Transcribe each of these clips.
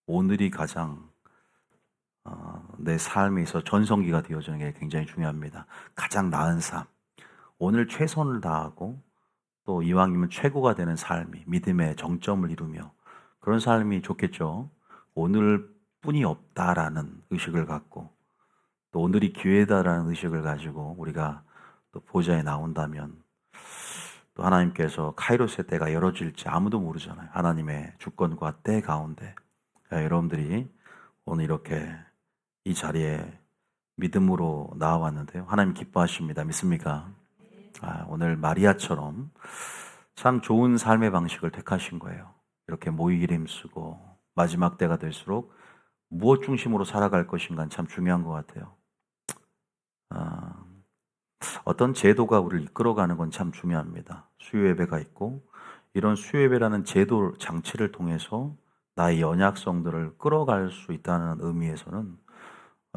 오늘이 가장 내 삶에 있어 전성기가 되어지는 게 굉장히 중요합니다. 가장 나은 삶, 오늘 최선을 다하고 또 이왕이면 최고가 되는 삶이 믿음의 정점을 이루며 그런 삶이 좋겠죠. 오늘뿐이 없다라는 의식을 갖고 또 오늘이 기회다라는 의식을 가지고 우리가 또 보좌에 나온다면 또 하나님께서 카이로스의 때가 열어질지 아무도 모르잖아요. 하나님의 주권과 때 가운데 여러분들이 오늘 이렇게 이 자리에 믿음으로 나와왔는데요. 하나님 기뻐하십니다. 믿습니까? 오늘 마리아처럼 참 좋은 삶의 방식을 택하신 거예요. 이렇게 모이기를 힘쓰고 마지막 때가 될수록 무엇 중심으로 살아갈 것인가 참 중요한 것 같아요. 어떤 제도가 우리를 이끌어가는 건 참 중요합니다. 수요예배가 있고 이런 수요예배라는 제도 장치를 통해서 나의 연약성들을 끌어갈 수 있다는 의미에서는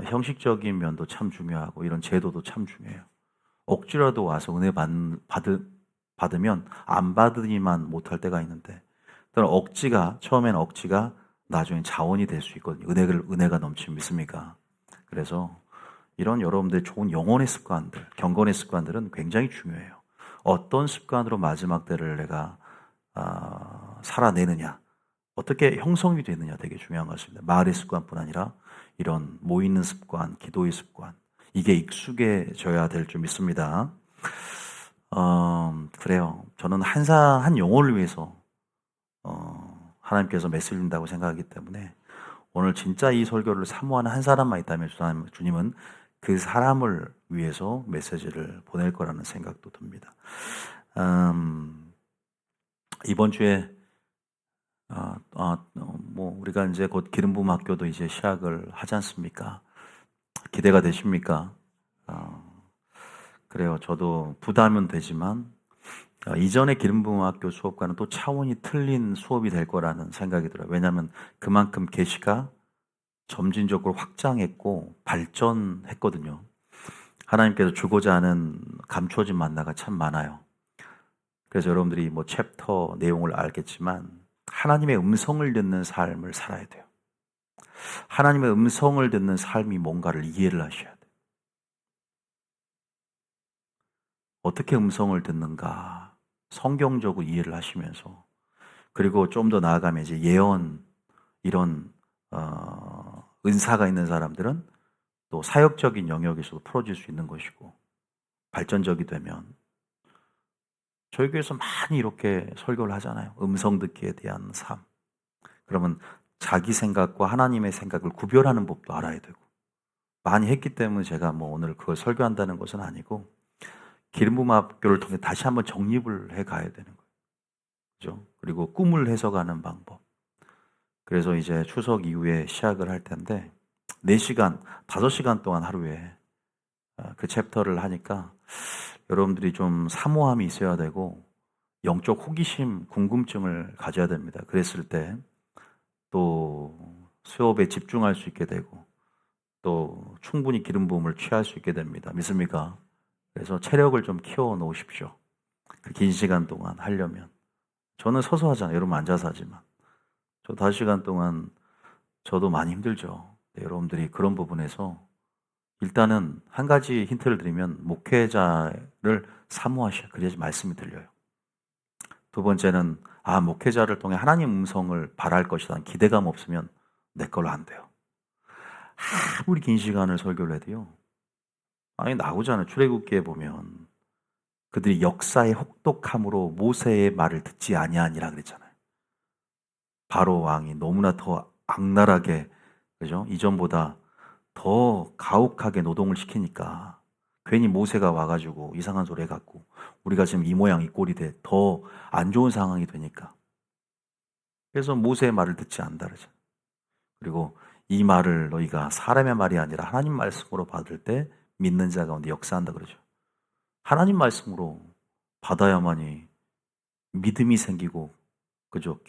형식적인 면도 참 중요하고 이런 제도도 참 중요해요. 억지라도 와서 은혜 받으면 안 받으니만 못할 때가 있는데 처음에는 억지가 나중에 자원이 될 수 있거든요. 은혜가 넘치면 믿습니까? 그래서 이런 여러분들의 좋은 영혼의 습관들, 경건의 습관들은 굉장히 중요해요. 어떤 습관으로 마지막 때를 내가 살아내느냐, 어떻게 형성이 되느냐 되게 중요한 것 같습니다. 말의 습관뿐 아니라 이런 모이는 습관, 기도의 습관, 이게 익숙해져야 될 줄 믿습니다. 그래요. 저는 한 영혼을 위해서 하나님께서 메시지 준다고 생각하기 때문에 오늘 진짜 이 설교를 사모하는 한 사람만 있다면 주님은 그 사람을 위해서 메시지를 보낼 거라는 생각도 듭니다. 이번 주에 우리가 이제 곧 기름 부음 학교도 이제 시작을 하지 않습니까? 기대가 되십니까? 그래요. 저도 부담은 되지만 이전의 기름 부음 학교 수업과는 또 차원이 틀린 수업이 될 거라는 생각이 들어요. 왜냐하면 그만큼 계시가 점진적으로 확장했고 발전했거든요. 하나님께서 주고자 하는 감춰진 만나가 참 많아요. 그래서 여러분들이 챕터 내용을 알겠지만 하나님의 음성을 듣는 삶을 살아야 돼요. 하나님의 음성을 듣는 삶이 뭔가를 이해를 하셔야 돼요. 어떻게 음성을 듣는가 성경적으로 이해를 하시면서 그리고 좀 더 나아가면 이제 예언 이런 은사가 있는 사람들은 또 사역적인 영역에서도 풀어질 수 있는 것이고 발전적이 되면 저희 교회에서 많이 이렇게 설교를 하잖아요. 음성 듣기에 대한 삶. 그러면 자기 생각과 하나님의 생각을 구별하는 법도 알아야 되고 많이 했기 때문에 제가 오늘 그걸 설교한다는 것은 아니고 기름 부음 학교를 통해 다시 한번 정립을 해 가야 되는 거예요. 그죠? 그리고 꿈을 해석하는 방법. 그래서 이제 추석 이후에 시작을 할 텐데 4시간, 5시간 동안 하루에 그 챕터를 하니까 여러분들이 좀 사모함이 있어야 되고 영적 호기심, 궁금증을 가져야 됩니다. 그랬을 때 또 수업에 집중할 수 있게 되고 또 충분히 기름 부음을 취할 수 있게 됩니다. 믿습니까? 그래서 체력을 좀 키워 놓으십시오. 그 긴 시간 동안 하려면. 저는 서서 하잖아요. 여러분 앉아서 하지만. 저 5시간 동안 저도 많이 힘들죠. 네, 여러분들이 그런 부분에서 일단은 한 가지 힌트를 드리면 목회자를 사모하셔야 그래야지 말씀이 들려요. 두 번째는 목회자를 통해 하나님 음성을 바랄 것이라는 기대감 없으면 내 걸로 안 돼요. 아무리 긴 시간을 설교를 해도요. 나오잖아요. 출애굽기에 보면 그들이 역사의 혹독함으로 모세의 말을 듣지 아니하니라 그랬잖아요. 바로 왕이 너무나 더 악랄하게 그죠? 이전보다 더 가혹하게 노동을 시키니까 괜히 모세가 와가지고 이상한 소리 해갖고 우리가 지금 이 모양 이 꼴이 돼 더 안 좋은 상황이 되니까 그래서 모세의 말을 듣지 않는다 그러잖아요. 그리고 이 말을 너희가 사람의 말이 아니라 하나님 말씀으로 받을 때 믿는 자 가운데 역사한다 그러죠. 하나님 말씀으로 받아야만이 믿음이 생기고 그죠?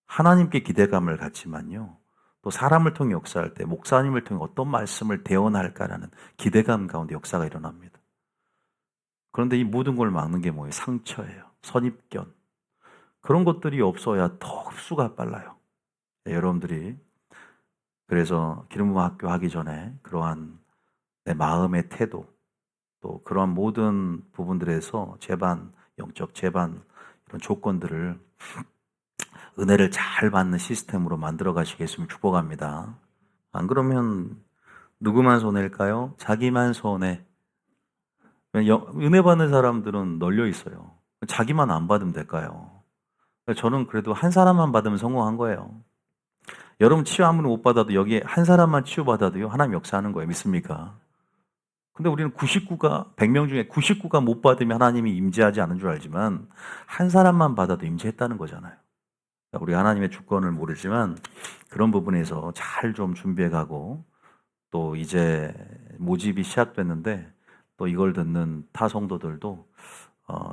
하나님께 기대감을 갖지만요. 또 사람을 통해 역사할 때 목사님을 통해 어떤 말씀을 대언할까라는 기대감 가운데 역사가 일어납니다. 그런데 이 모든 걸 막는 게 뭐예요? 상처예요. 선입견. 그런 것들이 없어야 더 흡수가 빨라요. 여러분들이 그래서 기름부음 학교 하기 전에 그러한 내 마음의 태도, 또 그러한 모든 부분들에서 제반, 영적 제반 이런 조건들을 은혜를 잘 받는 시스템으로 만들어 가시겠으면 축복합니다. 안 그러면 누구만 손해일까요? 자기만 손해. 은혜 받는 사람들은 널려 있어요. 자기만 안 받으면 될까요? 저는 그래도 한 사람만 받으면 성공한 거예요. 여러분 치유 아무리 못 받아도 여기에 한 사람만 치유받아도요, 하나님 역사하는 거예요. 믿습니까? 근데 우리는 99가, 100명 중에 99가 못 받으면 하나님이 임재하지 않은 줄 알지만, 한 사람만 받아도 임재했다는 거잖아요. 우리 하나님의 주권을 모르지만, 그런 부분에서 잘 좀 준비해 가고, 또 이제 모집이 시작됐는데, 또 이걸 듣는 타 성도들도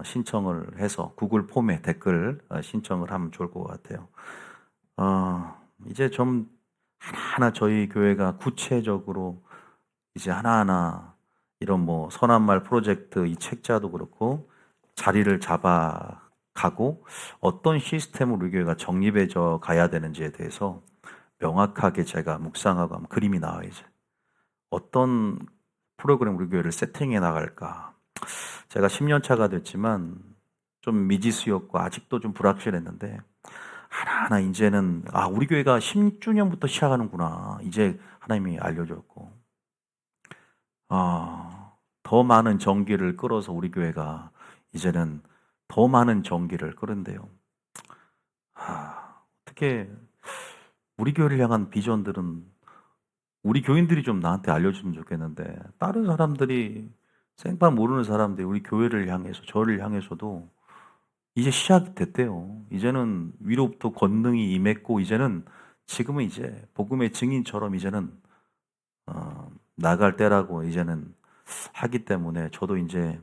신청을 해서 구글 폼에 댓글 신청을 하면 좋을 것 같아요. 이제 좀 하나하나 저희 교회가 구체적으로 이제 하나하나 이런 뭐 선한 말 프로젝트 이 책자도 그렇고 자리를 잡아가고 어떤 시스템으로 우리 교회가 정립해져 가야 되는지에 대해서 명확하게 제가 묵상하고 하면 그림이 나와요. 이제 어떤 프로그램 우리 교회를 세팅해 나갈까. 제가 10년 차가 됐지만 좀 미지수였고 아직도 좀 불확실했는데 하나하나 이제는 우리 교회가 10주년부터 시작하는구나. 이제 하나님이 알려줬고 더 많은 전기를 끌어서 우리 교회가 이제는 더 많은 전기를 끌은데요. 어떻게 우리 교회를 향한 비전들은 우리 교인들이 좀 나한테 알려주면 좋겠는데 다른 사람들이 생판 모르는 사람들이 우리 교회를 향해서 저를 향해서도 이제 시작이 됐대요. 이제는 위로부터 권능이 임했고 이제는 지금은 이제 복음의 증인처럼 이제는 나갈 때라고 이제는 하기 때문에 저도 이제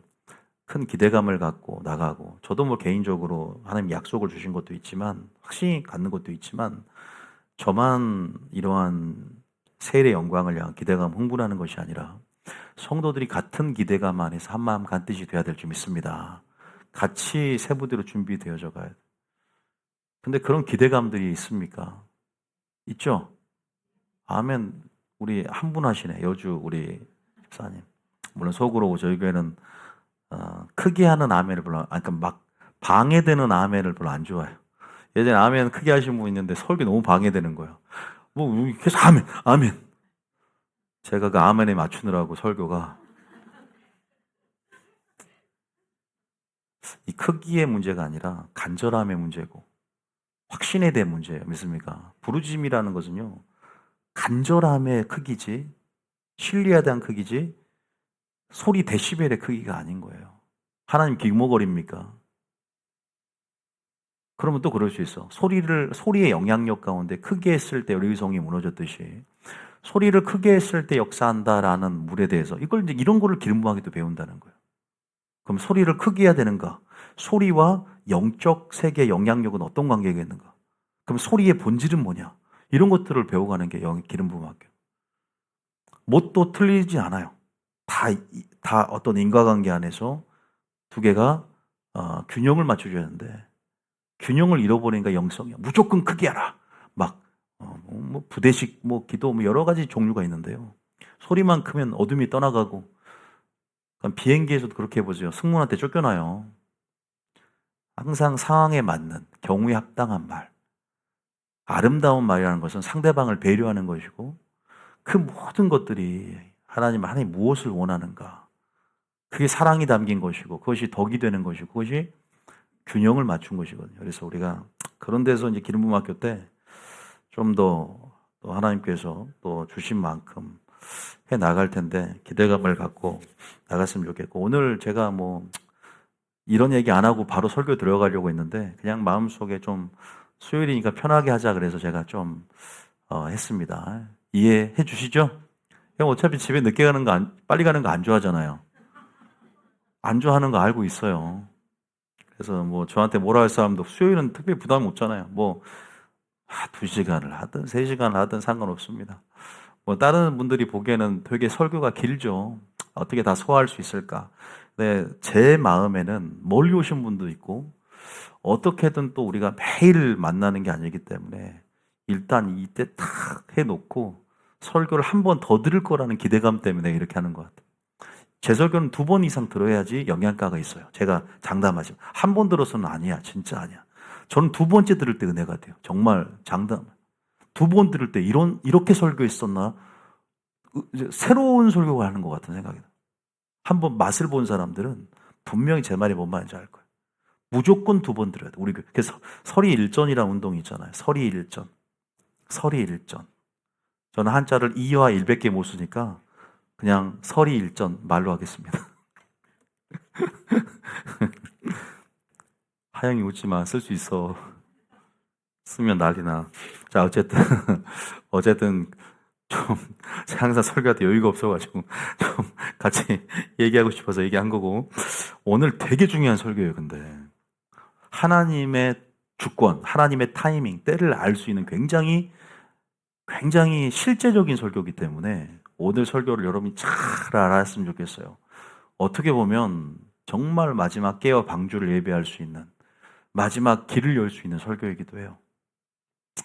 큰 기대감을 갖고 나가고 저도 뭐 개인적으로 하나님 약속을 주신 것도 있지만 확신이 갖는 것도 있지만 저만 이러한 세일의 영광을 향한 기대감 흥분하는 것이 아니라 성도들이 같은 기대감 안에서 한마음 간뜻이 돼야 될 줄 믿습니다. 같이 세부대로 준비되어져 가야 돼. 근데 그런 기대감들이 있습니까? 있죠? 아멘. 우리 한 분 하시네. 여주 우리 집사님. 물론 속으로 저희 교회는 크게 하는 아멘을 별로 그러니까 막 방해되는 아멘을 별로 안 좋아해요. 예전에 아멘 크게 하신 분 있는데 설교 너무 방해되는 거예요. 뭐 계속 아멘, 아멘. 제가 그 아멘에 맞추느라고 설교가 이 크기의 문제가 아니라 간절함의 문제고 확신에 대한 문제예요. 믿습니까? 부르짖음이라는 것은요. 간절함의 크기지 신뢰에 대한 크기지 소리 데시벨의 크기가 아닌 거예요. 하나님 기모거리입니까? 그러면 또 그럴 수 있어. 소리의 영향력 가운데 크게 했을 때 의성이 무너졌듯이 소리를 크게 했을 때 역사한다라는 물에 대해서 이런 거를 기름부음하게도 배운다는 거예요. 그럼 소리를 크게 해야 되는가? 소리와 영적 세계의 영향력은 어떤 관계가 있는가? 그럼 소리의 본질은 뭐냐? 이런 것들을 배워가는 게 기름부음학교. 뭣도 틀리지 않아요. 다 어떤 인과관계 안에서 두 개가 균형을 맞춰줘야 하는데 균형을 잃어버리니까 영성이야. 무조건 크게 하라. 막 뭐 부대식 뭐 기도 뭐 여러 가지 종류가 있는데요. 소리만 크면 어둠이 떠나가고 비행기에서도 그렇게 해보세요. 승무원한테 쫓겨나요. 항상 상황에 맞는 경우에 합당한 말. 아름다운 말이라는 것은 상대방을 배려하는 것이고 그 모든 것들이 하나님이 무엇을 원하는가. 그게 사랑이 담긴 것이고 그것이 덕이 되는 것이고 그것이 균형을 맞춘 것이거든요. 그래서 우리가 그런 데서 이제 기름부음학교 때 좀 더 또 하나님께서 또 주신 만큼 해 나갈 텐데 기대감을 갖고 나갔으면 좋겠고 오늘 제가 뭐 이런 얘기 안 하고 바로 설교 들어가려고 했는데 그냥 마음속에 좀 수요일이니까 편하게 하자 그래서 제가 좀 했습니다. 이해해 주시죠? 형 어차피 집에 늦게 가는 거 빨리 가는 거 안 좋아하잖아요. 안 좋아하는 거 알고 있어요. 그래서 뭐 저한테 뭐라 할 사람도 수요일은 특별히 부담 없잖아요. 뭐 2시간을 하든 3시간을 하든 상관없습니다. 뭐 다른 분들이 보기에는 되게 설교가 길죠. 어떻게 다 소화할 수 있을까? 근데 제 마음에는 멀리 오신 분도 있고 어떻게든 또 우리가 매일 만나는 게 아니기 때문에 일단 이때 탁 해놓고 설교를 한 번 더 들을 거라는 기대감 때문에 이렇게 하는 것 같아요. 제 설교는 2번 이상 들어야지 영양가가 있어요. 제가 장담하지만 한 번 들어서는 아니야. 진짜 아니야. 저는 2번째 들을 때 은혜가 돼요. 정말 장담. 2번 들을 때 이렇게 설교했었나? 새로운 설교가 하는 것 같은 생각이 들어요. 한번 맛을 본 사람들은 분명히 제 말이 뭔 말인지 알 거예요. 무조건 2번 들어야 돼. 우리 그래서 설이 일전이라는 운동이 있잖아요. 설이 일전. 설이 일전. 저는 한자를 이와 일밖에 못 쓰니까 그냥 설이 일전 말로 하겠습니다. 하영이 웃지 마. 쓸 수 있어. 쓰면 난리나. 자, 어쨌든 좀 항상 설교할 때 여유가 없어가지고 좀 같이 얘기하고 싶어서 얘기한 거고, 오늘 되게 중요한 설교예요. 근데 하나님의 주권, 하나님의 타이밍, 때를 알 수 있는 굉장히 실제적인 설교이기 때문에 오늘 설교를 여러분이 잘 알았으면 좋겠어요. 어떻게 보면 정말 마지막 깨와 방주를 예배할 수 있는, 마지막 길을 열 수 있는 설교이기도 해요.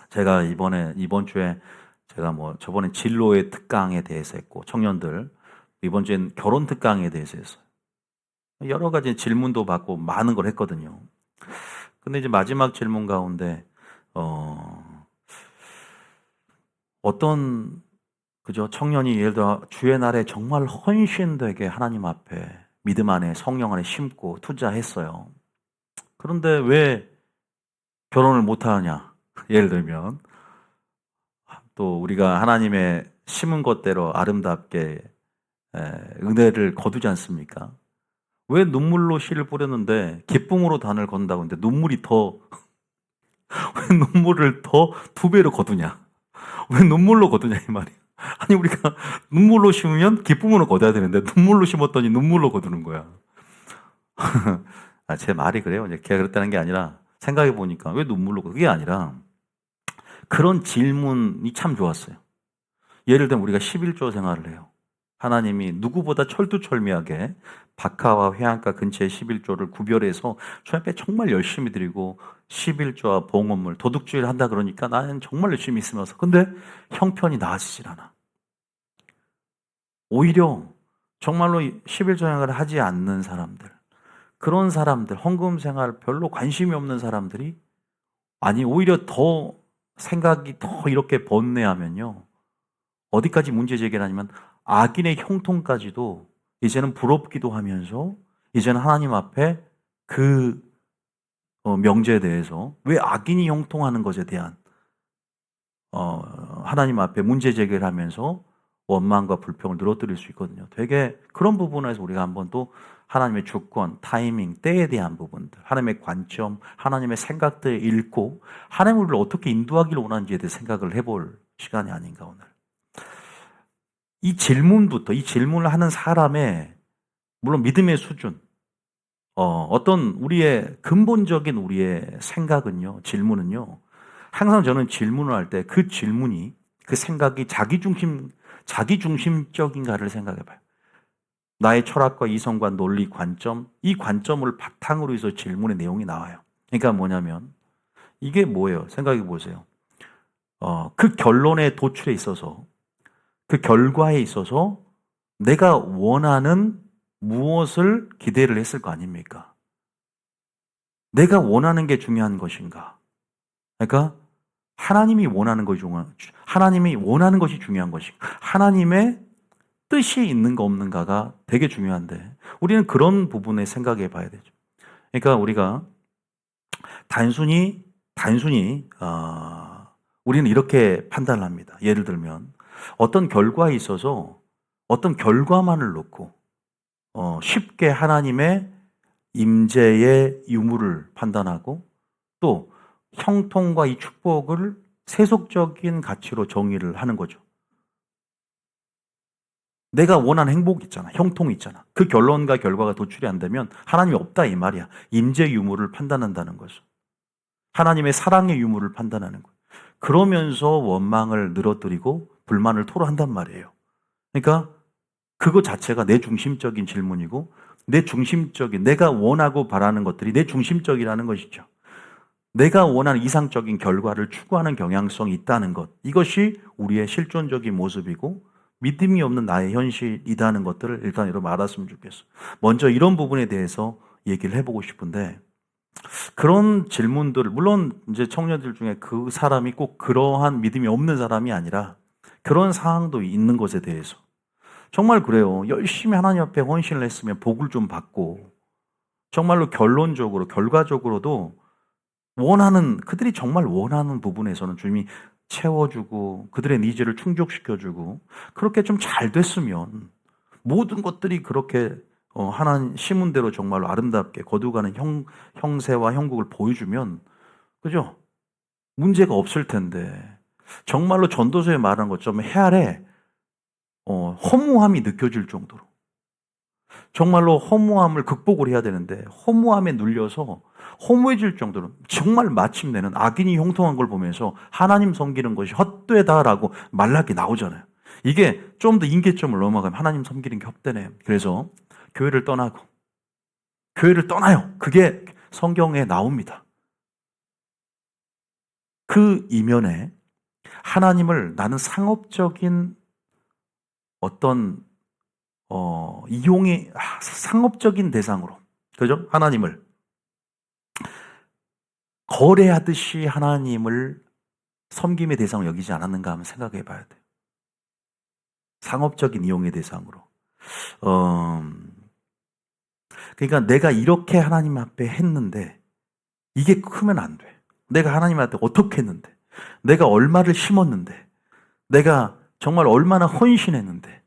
제가 이번 주에 제가 저번에 진로의 특강에 대해서 했고, 청년들, 이번 주엔 결혼 특강에 대해서 했어요. 여러 가지 질문도 받고 많은 걸 했거든요. 근데 이제 마지막 질문 가운데, 어떤, 그죠? 청년이 예를 들어 주의 날에 정말 헌신되게 하나님 앞에 믿음 안에 성령 안에 심고 투자했어요. 그런데 왜 결혼을 못 하냐? 예를 들면, 또 우리가 하나님의 심은 것대로 아름답게 은혜를 거두지 않습니까? 왜 눈물로 씨를 뿌렸는데 기쁨으로 단을 건다고 했는데 눈물이 더 왜 눈물을 더 2배로 거두냐? 왜 눈물로 거두냐 이 말이야. 아니 우리가 눈물로 심으면 기쁨으로 거둬야 되는데 눈물로 심었더니 눈물로 거두는 거야. 제 말이 그래요. 이제 걔가 그랬다는 게 아니라 생각해 보니까 왜 눈물로 그게 아니라 그런 질문이 참 좋았어요. 예를 들면 우리가 11조 생활을 해요. 하나님이 누구보다 철두철미하게 박하와 회양가 근처의 11조를 구별해서 저 앞에 정말 열심히 드리고 11조와 봉헌물, 도둑질 한다 그러니까 나는 정말 열심히 있으면서 근데 형편이 나아지질 않아. 오히려 정말로 11조 생활을 하지 않는 사람들, 그런 사람들, 헌금 생활 별로 관심이 없는 사람들이 아니 오히려 더 생각이 더 이렇게 번뇌하면요. 어디까지 문제 제기를 하냐면 악인의 형통까지도 이제는 부럽기도 하면서 이제는 하나님 앞에 그 명제에 대해서 왜 악인이 형통하는 것에 대한 하나님 앞에 문제 제기를 하면서 원망과 불평을 늘어뜨릴 수 있거든요. 되게 그런 부분에서 우리가 한번 또 하나님의 주권, 타이밍, 때에 대한 부분들, 하나님의 관점, 하나님의 생각들을 읽고 하나님을 우리를 어떻게 인도하기를 원하는지에 대해 생각을 해볼 시간이 아닌가 오늘. 이 질문을 하는 사람의 물론 믿음의 수준, 어떤 우리의 근본적인 우리의 생각은요, 질문은요, 항상 저는 질문을 할 때 그 질문이, 그 생각이 자기중심적인가를 생각해 봐요. 나의 철학과 이성과 논리 관점, 이 관점을 바탕으로 해서 질문의 내용이 나와요. 그러니까 뭐냐면, 이게 뭐예요? 생각해 보세요. 그 결론의 도출에 있어서, 그 결과에 있어서 내가 원하는 무엇을 기대를 했을 거 아닙니까? 내가 원하는 게 중요한 것인가? 그러니까 하나님이 원하는 것이 중요한 것인가? 하나님의 뜻이 있는가 없는가가 되게 중요한데 우리는 그런 부분에 생각해 봐야 되죠. 그러니까 우리가 단순히 우리는 이렇게 판단을 합니다. 예를 들면 어떤 결과에 있어서 어떤 결과만을 놓고 쉽게 하나님의 임재의 유무를 판단하고 또 형통과 이 축복을 세속적인 가치로 정의를 하는 거죠. 내가 원하는 행복 있잖아. 형통 있잖아. 그 결론과 결과가 도출이 안 되면 하나님이 없다 이 말이야. 임재 유무를 판단한다는 거죠. 하나님의 사랑의 유무를 판단하는 거예요. 그러면서 원망을 늘어뜨리고 불만을 토로한단 말이에요. 그러니까 그거 자체가 내 중심적인 질문이고 내가 원하고 바라는 것들이 내 중심적이라는 것이죠. 내가 원하는 이상적인 결과를 추구하는 경향성이 있다는 것. 이것이 우리의 실존적인 모습이고 믿음이 없는 나의 현실이라는 것들을 일단 여러분 알았으면 좋겠어요. 먼저 이런 부분에 대해서 얘기를 해보고 싶은데 그런 질문들을 물론 이제 청년들 중에 그 사람이 꼭 그러한 믿음이 없는 사람이 아니라 그런 상황도 있는 것에 대해서 정말 그래요. 열심히 하나님 앞에 헌신을 했으면 복을 좀 받고 정말로 결론적으로 결과적으로도 그들이 정말 원하는 부분에서는 주님이 채워주고 그들의 니즈를 충족시켜주고 그렇게 좀 잘 됐으면 모든 것들이 그렇게 하나님 심은대로 정말로 아름답게 거두가는 형세와 형국을 보여주면 그죠? 문제가 없을 텐데 정말로 전도서에 말한 것처럼 해 아래 허무함이 느껴질 정도로 정말로 허무함을 극복을 해야 되는데 허무함에 눌려서 허무해질 정도로 정말 마침내는 악인이 형통한 걸 보면서 하나님 섬기는 것이 헛되다라고 말라게 나오잖아요. 이게 좀 더 임계점을 넘어가면 하나님 섬기는 게 헛되네요. 그래서 교회를 떠나요. 그게 성경에 나옵니다. 그 이면에 하나님을 나는 상업적인 어떤 상업적인 대상으로 그죠? 하나님을 거래하듯이 하나님을 섬김의 대상으로 여기지 않았는가 하면 생각해 봐야 돼요. 상업적인 이용의 대상으로. 그러니까 내가 이렇게 하나님 앞에 했는데 이게 크면 안 돼. 내가 하나님한테 어떻게 했는데 내가 얼마를 심었는데 내가 정말 얼마나 헌신했는데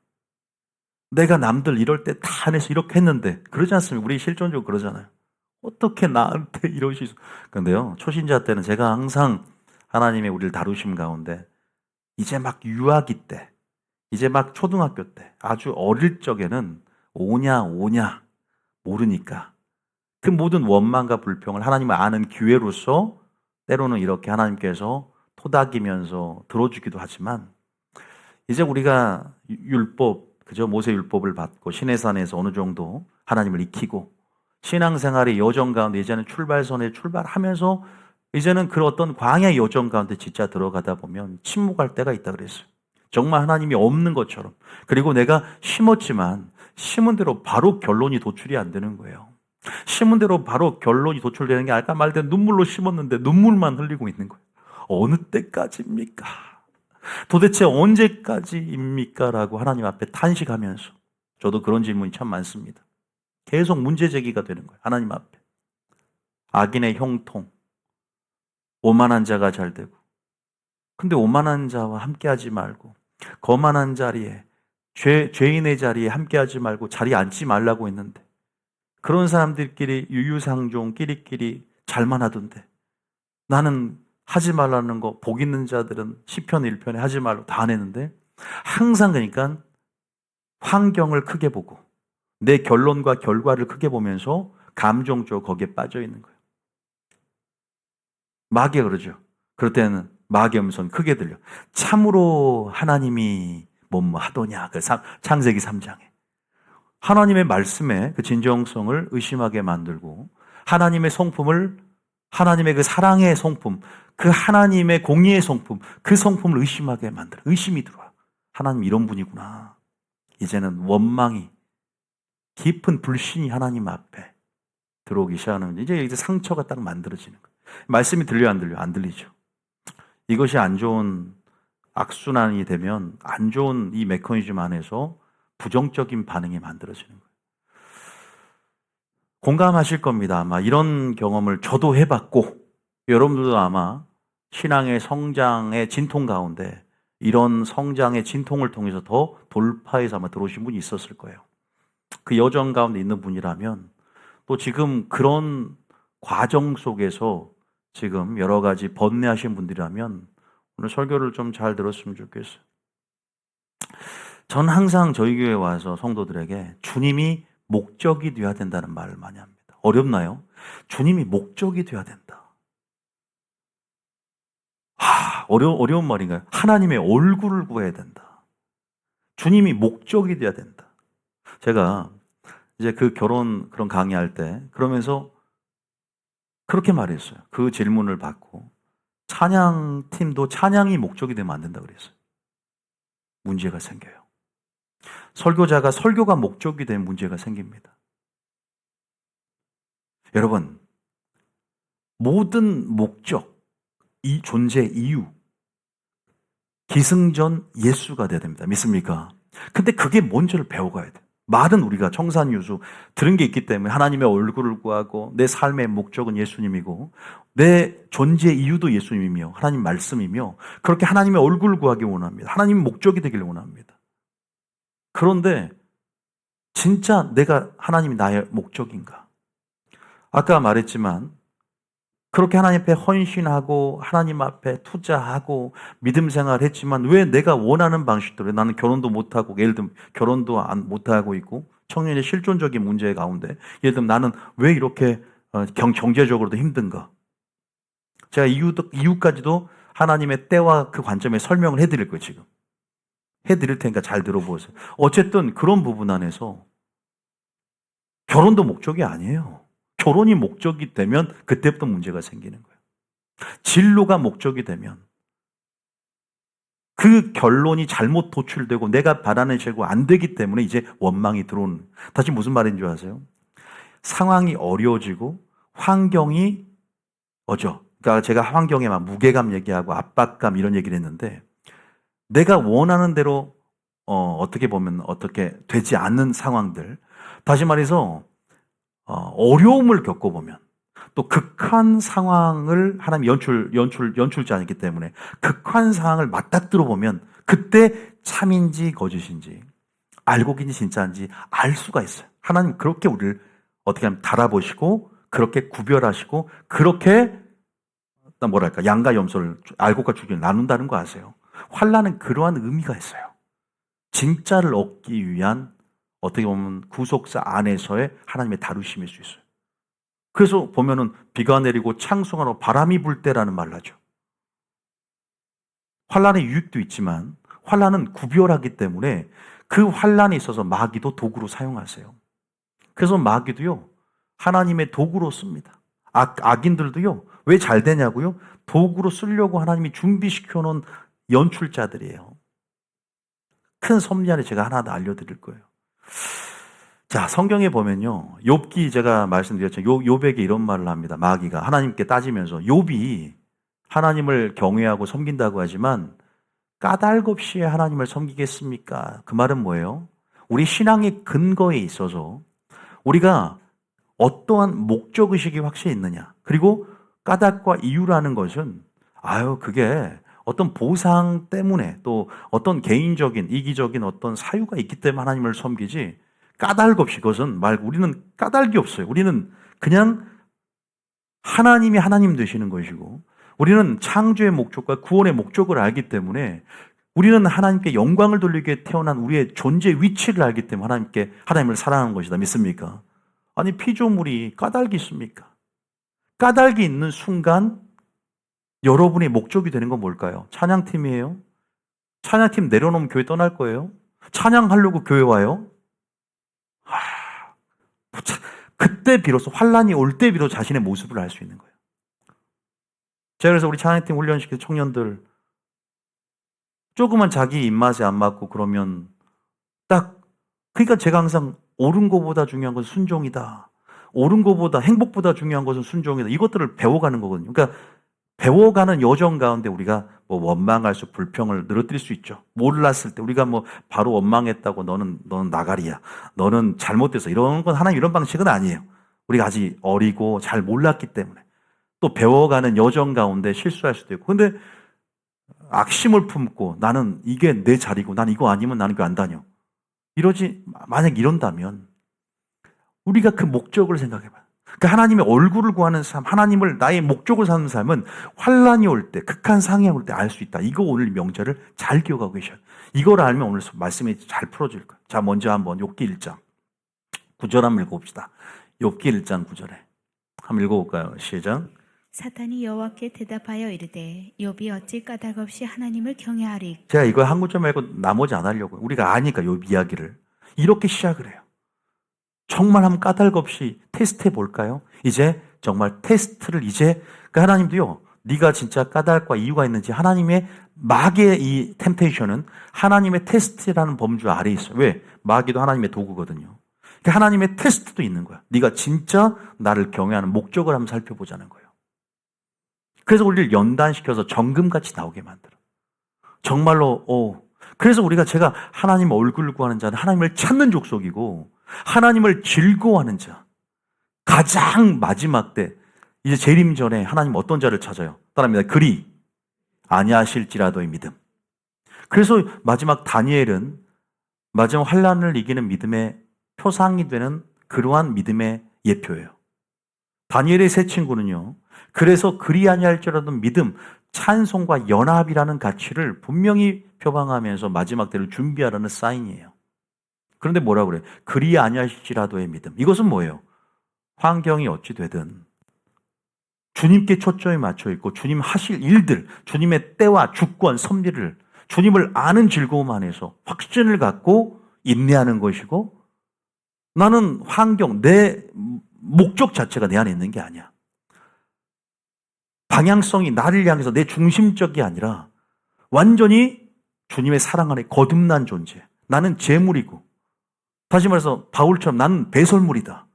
내가 남들 이럴 때 다 안에서 이렇게 했는데 그러지 않습니까? 우리 실존적으로 그러잖아요. 어떻게 나한테 이러실 수. 근데요, 초신자 때는 제가 항상 하나님의 우리를 다루심 가운데 이제 막 유아기 때, 이제 막 초등학교 때, 아주 어릴 적에는 오냐 모르니까 그 모든 원망과 불평을 하나님을 아는 기회로서 때로는 이렇게 하나님께서 토닥이면서 들어주기도 하지만 이제 우리가 그저 모세 율법을 받고 시내산에서 어느 정도 하나님을 익히고 신앙생활의 여정 가운데 이제는 출발선에 출발하면서 이제는 그 어떤 광야의 여정 가운데 진짜 들어가다 보면 침묵할 때가 있다 그랬어요. 정말 하나님이 없는 것처럼. 그리고 내가 심었지만 심은 대로 바로 결론이 도출이 안 되는 거예요. 심은 대로 바로 결론이 도출되는 게 아까 말대로 눈물로 심었는데 눈물만 흘리고 있는 거예요. 어느 때까지입니까? 도대체 언제까지입니까? 라고 하나님 앞에 탄식하면서 저도 그런 질문이 참 많습니다. 계속 문제 제기가 되는 거예요. 하나님 앞에. 악인의 형통, 오만한 자가 잘 되고. 근데 오만한 자와 함께하지 말고 거만한 자리에 죄인의 자리에 함께하지 말고 자리에 앉지 말라고 했는데 그런 사람들끼리 유유상종 끼리끼리 잘만 하던데 나는 하지 말라는 거 복 있는 자들은 시편 1편에 하지 말고 다 안 했는데 항상 그러니까 환경을 크게 보고 내 결론과 결과를 크게 보면서 감정적으로 거기에 빠져 있는 거예요. 마귀가 그러죠. 그럴 때는 마귀의 음성이 크게 들려. 참으로 하나님이 뭐뭐 하더냐. 창세기 3장에. 하나님의 말씀에 그 진정성을 의심하게 만들고 하나님의 성품을 하나님의 그 사랑의 성품, 그 하나님의 공의의 성품, 그 성품을 의심하게 만들어. 의심이 들어와. 하나님 이런 분이구나. 이제는 원망이 깊은 불신이 하나님 앞에 들어오기 시작하는 이제 상처가 딱 만들어지는 거예요. 말씀이 들려 안 들려? 안 들리죠. 이것이 안 좋은 악순환이 되면 안 좋은 이 메커니즘 안에서 부정적인 반응이 만들어지는 거예요. 공감하실 겁니다. 아마 이런 경험을 저도 해봤고 여러분들도 아마 신앙의 성장의 진통 가운데 이런 성장의 진통을 통해서 더 돌파해서 아마 들어오신 분이 있었을 거예요. 그 여정 가운데 있는 분이라면 또 지금 그런 과정 속에서 지금 여러 가지 번뇌하신 분들이라면 오늘 설교를 좀 잘 들었으면 좋겠어요. 전 항상 저희 교회에 와서 성도들에게 주님이 목적이 되어야 된다는 말을 많이 합니다. 어렵나요? 주님이 목적이 되어야 된다. 어려운 말인가요? 하나님의 얼굴을 구해야 된다. 주님이 목적이 되어야 된다. 제가 이제 그 결혼 그런 강의할 때 그러면서 그렇게 말했어요. 그 질문을 받고 찬양팀도 찬양이 목적이 되면 안 된다 그랬어요. 문제가 생겨요. 설교자가 설교가 목적이 되면 문제가 생깁니다. 여러분, 모든 목적, 이 존재 이유, 기승전 예수가 돼야 됩니다. 믿습니까? 근데 그게 뭔지를 배워가야 돼요. 말은 우리가 청산유수 들은 게 있기 때문에 하나님의 얼굴을 구하고 내 삶의 목적은 예수님이고 내 존재 이유도 예수님이며 하나님 말씀이며 그렇게 하나님의 얼굴을 구하기 원합니다. 하나님 목적이 되기를 원합니다. 그런데 진짜 내가 하나님이 나의 목적인가? 아까 말했지만 그렇게 하나님 앞에 헌신하고 하나님 앞에 투자하고 믿음 생활을 했지만 왜 내가 원하는 방식대로 나는 결혼도 못하고 예를 들면 결혼도 못하고 있고 청년의 실존적인 문제 가운데 예를 들면 나는 왜 이렇게 경제적으로도 힘든가? 제가 이유까지도 하나님의 때와 그 관점에 설명을 해드릴 거예요. 지금 해드릴 테니까 잘 들어보세요. 어쨌든 그런 부분 안에서 결혼도 목적이 아니에요. 결혼이 목적이 되면 그때부터 문제가 생기는 거예요. 진로가 목적이 되면 그 결론이 잘못 도출되고 내가 바라는 결과가 안 되기 때문에 이제 원망이 들어오는. 다시 무슨 말인 줄 아세요? 상황이 어려워지고 환경이 그러니까 제가 환경에 막 무게감 얘기하고 압박감 이런 얘기를 했는데 내가 원하는 대로 어떻게 보면 어떻게 되지 않는 상황들. 다시 말해서 어려움을 겪어보면 또 극한 상황을 하나님 연출자이기 때문에 극한 상황을 맞닥뜨려 보면 그때 참인지 거짓인지 알고 계신지 진짜인지 알 수가 있어요. 하나님 그렇게 우리를 어떻게 하면 달아보시고 그렇게 구별하시고 그렇게 뭐랄까 양과 염소를 알곡과 죽이를 나눈다는 거 아세요? 환난은 그러한 의미가 있어요. 진짜를 얻기 위한 어떻게 보면 구속사 안에서의 하나님의 다루심일 수 있어요. 그래서 보면은 비가 내리고 창성하고 바람이 불 때라는 말을 하죠. 환난의 유익도 있지만 환난은 구별하기 때문에 그 환난에 있어서 마귀도 도구로 사용하세요. 그래서 마귀도요 하나님의 도구로 씁니다. 악인들도요 왜 잘 되냐고요? 도구로 쓰려고 하나님이 준비시켜 놓은 연출자들이에요. 큰 섭리 안에 제가 하나 더 알려드릴 거예요. 자, 성경에 보면요. 욥기 제가 말씀드렸죠. 욥에게 이런 말을 합니다. 마귀가 하나님께 따지면서 욥이 하나님을 경외하고 섬긴다고 하지만 까닭 없이 하나님을 섬기겠습니까? 그 말은 뭐예요? 우리 신앙의 근거에 있어서 우리가 어떠한 목적의식이 확실히 있느냐. 그리고 까닭과 이유라는 것은 그게 어떤 보상 때문에 또 어떤 개인적인 이기적인 어떤 사유가 있기 때문에 하나님을 섬기지 까닭 없이 그것은 우리는 까닭이 없어요. 우리는 그냥 하나님이 하나님 되시는 것이고 우리는 창조의 목적과 구원의 목적을 알기 때문에 우리는 하나님께 영광을 돌리게 태어난 우리의 존재 위치를 알기 때문에 하나님을 사랑하는 것이다. 믿습니까? 아니 피조물이 까닭이 있습니까? 까닭이 있는 순간 여러분의 목적이 되는 건 뭘까요? 찬양팀이에요? 찬양팀 내려놓으면 교회 떠날 거예요? 찬양하려고 교회 와요? 그때 비로소 환난이 올 때 비로소 자신의 모습을 알 수 있는 거예요. 제가 그래서 우리 찬양팀 훈련시키는 청년들 조금만 자기 입맛에 안 맞고 그러면 그러니까 제가 항상 옳은 것보다 중요한 것은 순종이다. 옳은 것보다 행복보다 중요한 것은 순종이다. 이것들을 배워가는 거거든요. 그러니까 배워가는 여정 가운데 우리가 원망할 수, 불평을 늘어뜨릴 수 있죠. 몰랐을 때 우리가 바로 원망했다고 너는 나가리야. 너는 잘못됐어. 이런 건 하나님 이런 방식은 아니에요. 우리가 아직 어리고 잘 몰랐기 때문에 또 배워가는 여정 가운데 실수할 수도 있고. 근데 악심을 품고 나는 이게 내 자리고 난 이거 아니면 나는 교회 안 다녀. 만약 이런다면 우리가 그 목적을 생각해봐요. 그 하나님의 얼굴을 구하는 삶, 하나님을 나의 목적을 삼는 삶은 환난이 올 때, 극한 상황이 올 때 알 수 있다. 이거 오늘 명제를 잘 기억하고 계셔요. 이걸 알면 오늘 말씀이 잘 풀어질 거예요. 자, 먼저 한번 욥기 1장 9절 한번 읽어봅시다. 욥기 1장 9절에 한번 읽어볼까요? 시작. 사탄이 여호와께 대답하여 이르되 욥이 어찌 까닭 없이 하나님을 경외하리까. 제가 이거 한 구절 말고 나머지 안 하려고요. 우리가 아니까 욥 이야기를 이렇게 시작을 해요. 정말 한번 까닭 없이 테스트해 볼까요? 이제 정말 테스트를 이제, 그러니까 하나님도요, 네가 진짜 까닭과 이유가 있는지, 하나님의 마귀의 이 템테이션은 하나님의 테스트라는 범주 아래에 있어요. 왜? 마귀도 하나님의 도구거든요. 그러니까 하나님의 테스트도 있는 거야. 네가 진짜 나를 경외하는 목적을 한번 살펴보자는 거예요. 그래서 우리를 연단시켜서 정금같이 나오게 만들어. 정말로 그래서 제가 하나님 얼굴을 구하는 자는 하나님을 찾는 족속이고 하나님을 즐거워하는 자. 가장 마지막 때 이제 재림 전에 하나님 어떤 자를 찾아요? 따라합니다. 그리 아니하실지라도의 믿음. 그래서 마지막 다니엘은 마지막 환란을 이기는 믿음의 표상이 되는 그러한 믿음의 예표예요. 다니엘의 세 친구는요. 그래서 그리 아니할지라도 믿음, 찬송과 연합이라는 가치를 분명히 표방하면서 마지막 때를 준비하라는 사인이에요. 그런데 뭐라고 그래요? 그리 아니할지라도의 믿음. 이것은 뭐예요? 환경이 어찌 되든 주님께 초점이 맞춰 있고 주님 하실 일들, 주님의 때와 주권, 섭리를 주님을 아는 즐거움 안에서 확신을 갖고 인내하는 것이고 나는 환경, 내 목적 자체가 내 안에 있는 게 아니야. 방향성이 나를 향해서 내 중심적이 아니라 완전히 주님의 사랑 안에 거듭난 존재. 나는 재물이고 다시 말해서 바울처럼 나는 배설물이다.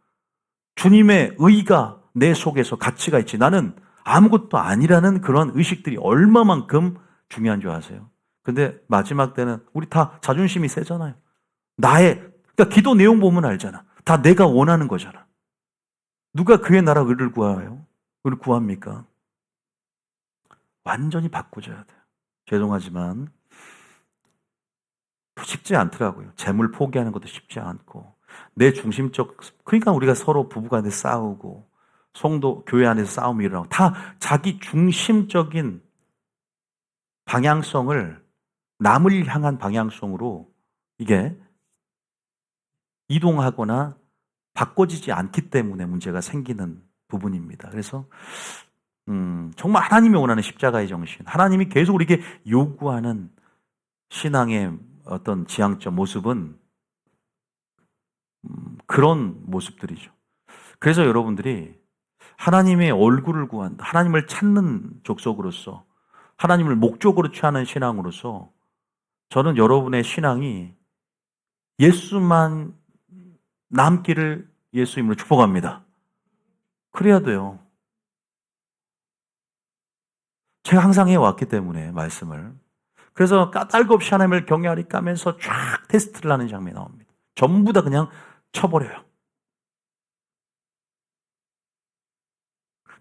주님의 의가 내 속에서 가치가 있지. 나는 아무것도 아니라는 그런 의식들이 얼마만큼 중요한 줄 아세요? 근데 마지막 때는 우리 다 자존심이 세잖아요. 그러니까 기도 내용 보면 알잖아. 다 내가 원하는 거잖아. 누가 그의 나라 의를 구하요? 의를 구합니까? 완전히 바꿔줘야 돼요. 죄송하지만 쉽지 않더라고요. 재물 포기하는 것도 쉽지 않고 내 중심적, 그러니까 우리가 서로 부부간에 싸우고 성도 교회 안에서 싸움이 일어나고 다 자기 중심적인 방향성을 남을 향한 방향성으로 이게 이동하거나 바꿔지지 않기 때문에 문제가 생기는 부분입니다. 그래서 정말 하나님이 원하는 십자가의 정신, 하나님이 계속 우리에게 요구하는 신앙의 어떤 지향적 모습은 그런 모습들이죠. 그래서 여러분들이 하나님의 얼굴을 구한다, 하나님을 찾는 족속으로서 하나님을 목적으로 취하는 신앙으로서 저는 여러분의 신앙이 예수만 남기를 예수 이름으로 축복합니다. 그래야 돼요. 제가 항상 해왔기 때문에 말씀을. 그래서 까닭 없이 하나님을 경외하리까 하면서 쫙 테스트를 하는 장면이 나옵니다. 전부 다 그냥 쳐버려요.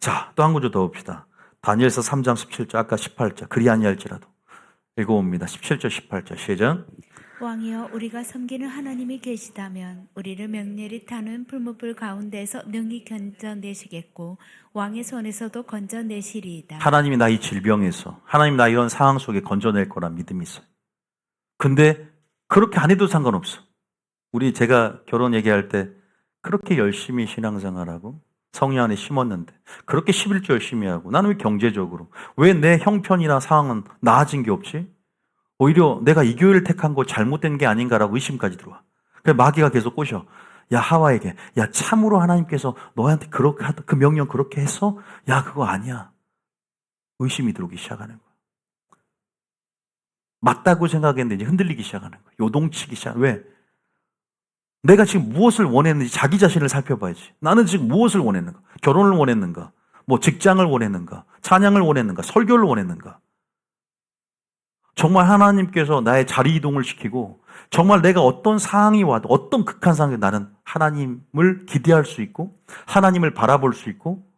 자, 또 한 구절 더 봅시다. 다니엘서 3장 17절, 아까 18절, 그리 아니할지라도 읽어봅니다. 17절, 18절, 시작. 왕이여 우리가 섬기는 하나님이 계시다면 우리를 맹렬히 타는 풀무불 가운데서 능히 건져내시겠고 왕의 손에서도 건져내시리이다. 하나님이 나 이 질병에서, 하나님이 나 이런 상황 속에 건져낼 거란 믿음이 있어요. 근데 그렇게 안 해도 상관없어. 제가 결혼 얘기할 때 그렇게 열심히 신앙생활하고 성령 안에 심었는데 그렇게 11조 열심히 하고 나는 왜 경제적으로 왜 내 형편이나 상황은 나아진 게 없지? 오히려 내가 이 교회를 택한 거 잘못된 게 아닌가라고 의심까지 들어와. 그래서 마귀가 계속 꼬셔. 야, 하와에게, 야, 참으로 하나님께서 너한테 그렇게 그 명령 그렇게 했어? 야, 그거 아니야. 의심이 들어오기 시작하는 거야. 맞다고 생각했는데 이제 흔들리기 시작하는 거야. 요동치기 시작. 왜? 내가 지금 무엇을 원했는지 자기 자신을 살펴봐야지. 나는 지금 무엇을 원했는가? 결혼을 원했는가? 뭐 직장을 원했는가? 찬양을 원했는가? 설교를 원했는가? 정말 하나님께서 나의 자리 이동을 시키고 정말 내가 어떤 상황이 와도 어떤 극한 상황에 나는 하나님을 기대할 수 있고 하나님을 바라볼 수 있고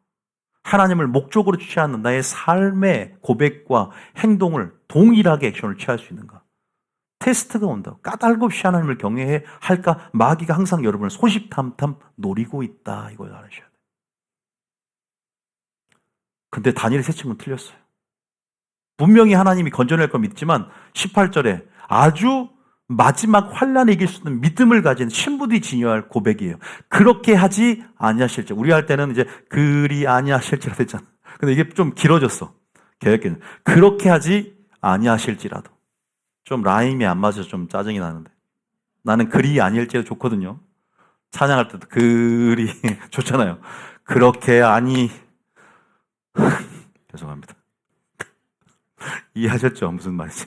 하나님을 목적으로 취하는 나의 삶의 고백과 행동을 동일하게 액션을 취할 수 있는가? 테스트가 온다고. 까닭 없이 하나님을 경외해 할까? 마귀가 항상 여러분을 소식탐탐 노리고 있다. 이걸 알아셔야 돼요. 근데 다니엘의 세 친구는 틀렸어요. 분명히 하나님이 건져낼 걸 믿지만 18절에 아주 마지막 환란에 이길 수 있는 믿음을 가진 신부들이 진여할 고백이에요. 그렇게 하지 아니하실지. 우리 할 때는 이제 그리 아니하실지라도 했잖아. 근데 이게 좀 길어졌어. 계획은 그렇게 하지 아니하실지라도. 좀 라임이 안 맞아서 좀 짜증이 나는데. 나는 그리 아니할지라도 좋거든요. 찬양할 때도 그리 좋잖아요. 그렇게 아니 죄송합니다. 이해하셨죠? 무슨 말인지.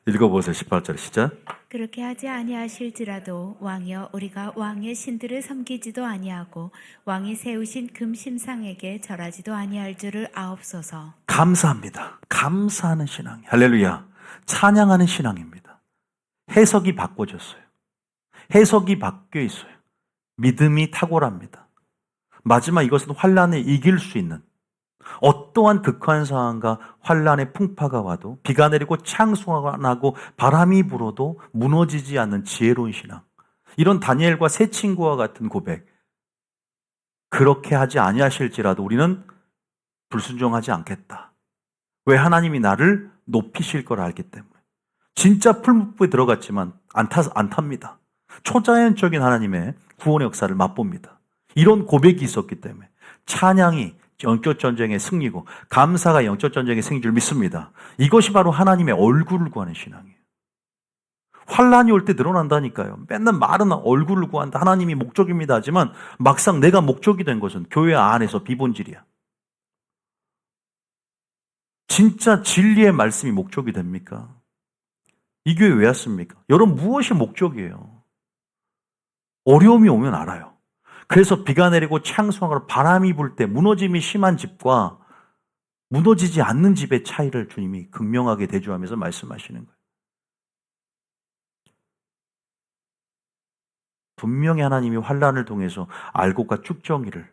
읽어보세요. 18절 시작. 그렇게 하지 아니하실지라도 왕이여 우리가 왕의 신들을 섬기지도 아니하고 왕이 세우신 금심상에게 절하지도 아니할 줄을 아옵소서. 감사합니다. 감사하는 신앙. 할렐루야. 찬양하는 신앙입니다. 해석이 바꿔졌어요. 해석이 바뀌어 있어요. 믿음이 탁월합니다. 마지막 이것은 환란을 이길 수 있는 어떠한 극한 상황과 환란의 풍파가 와도 비가 내리고 창수가 나고 바람이 불어도 무너지지 않는 지혜로운 신앙. 이런 다니엘과 세 친구와 같은 고백. 그렇게 하지 아니하실지라도 우리는 불순종하지 않겠다. 왜? 하나님이 나를 높이실 걸 알기 때문에. 진짜 풀무불에 들어갔지만 안 탑니다. 초자연적인 하나님의 구원의 역사를 맛봅니다. 이런 고백이 있었기 때문에 찬양이 영적 전쟁의 승리고 감사가 영적 전쟁의 승리인 줄 믿습니다. 이것이 바로 하나님의 얼굴을 구하는 신앙이에요. 환란이 올 때 늘어난다니까요. 맨날 말은 얼굴을 구한다. 하나님이 목적입니다 하지만 막상 내가 목적이 된 것은 교회 안에서 비본질이야. 진짜 진리의 말씀이 목적이 됩니까? 이 교회 왜 왔습니까? 여러분 무엇이 목적이에요? 어려움이 오면 알아요. 그래서 비가 내리고 창수하고 바람이 불 때 무너짐이 심한 집과 무너지지 않는 집의 차이를 주님이 극명하게 대조하면서 말씀하시는 거예요. 분명히 하나님이 환란을 통해서 알곡과 쭉정이를,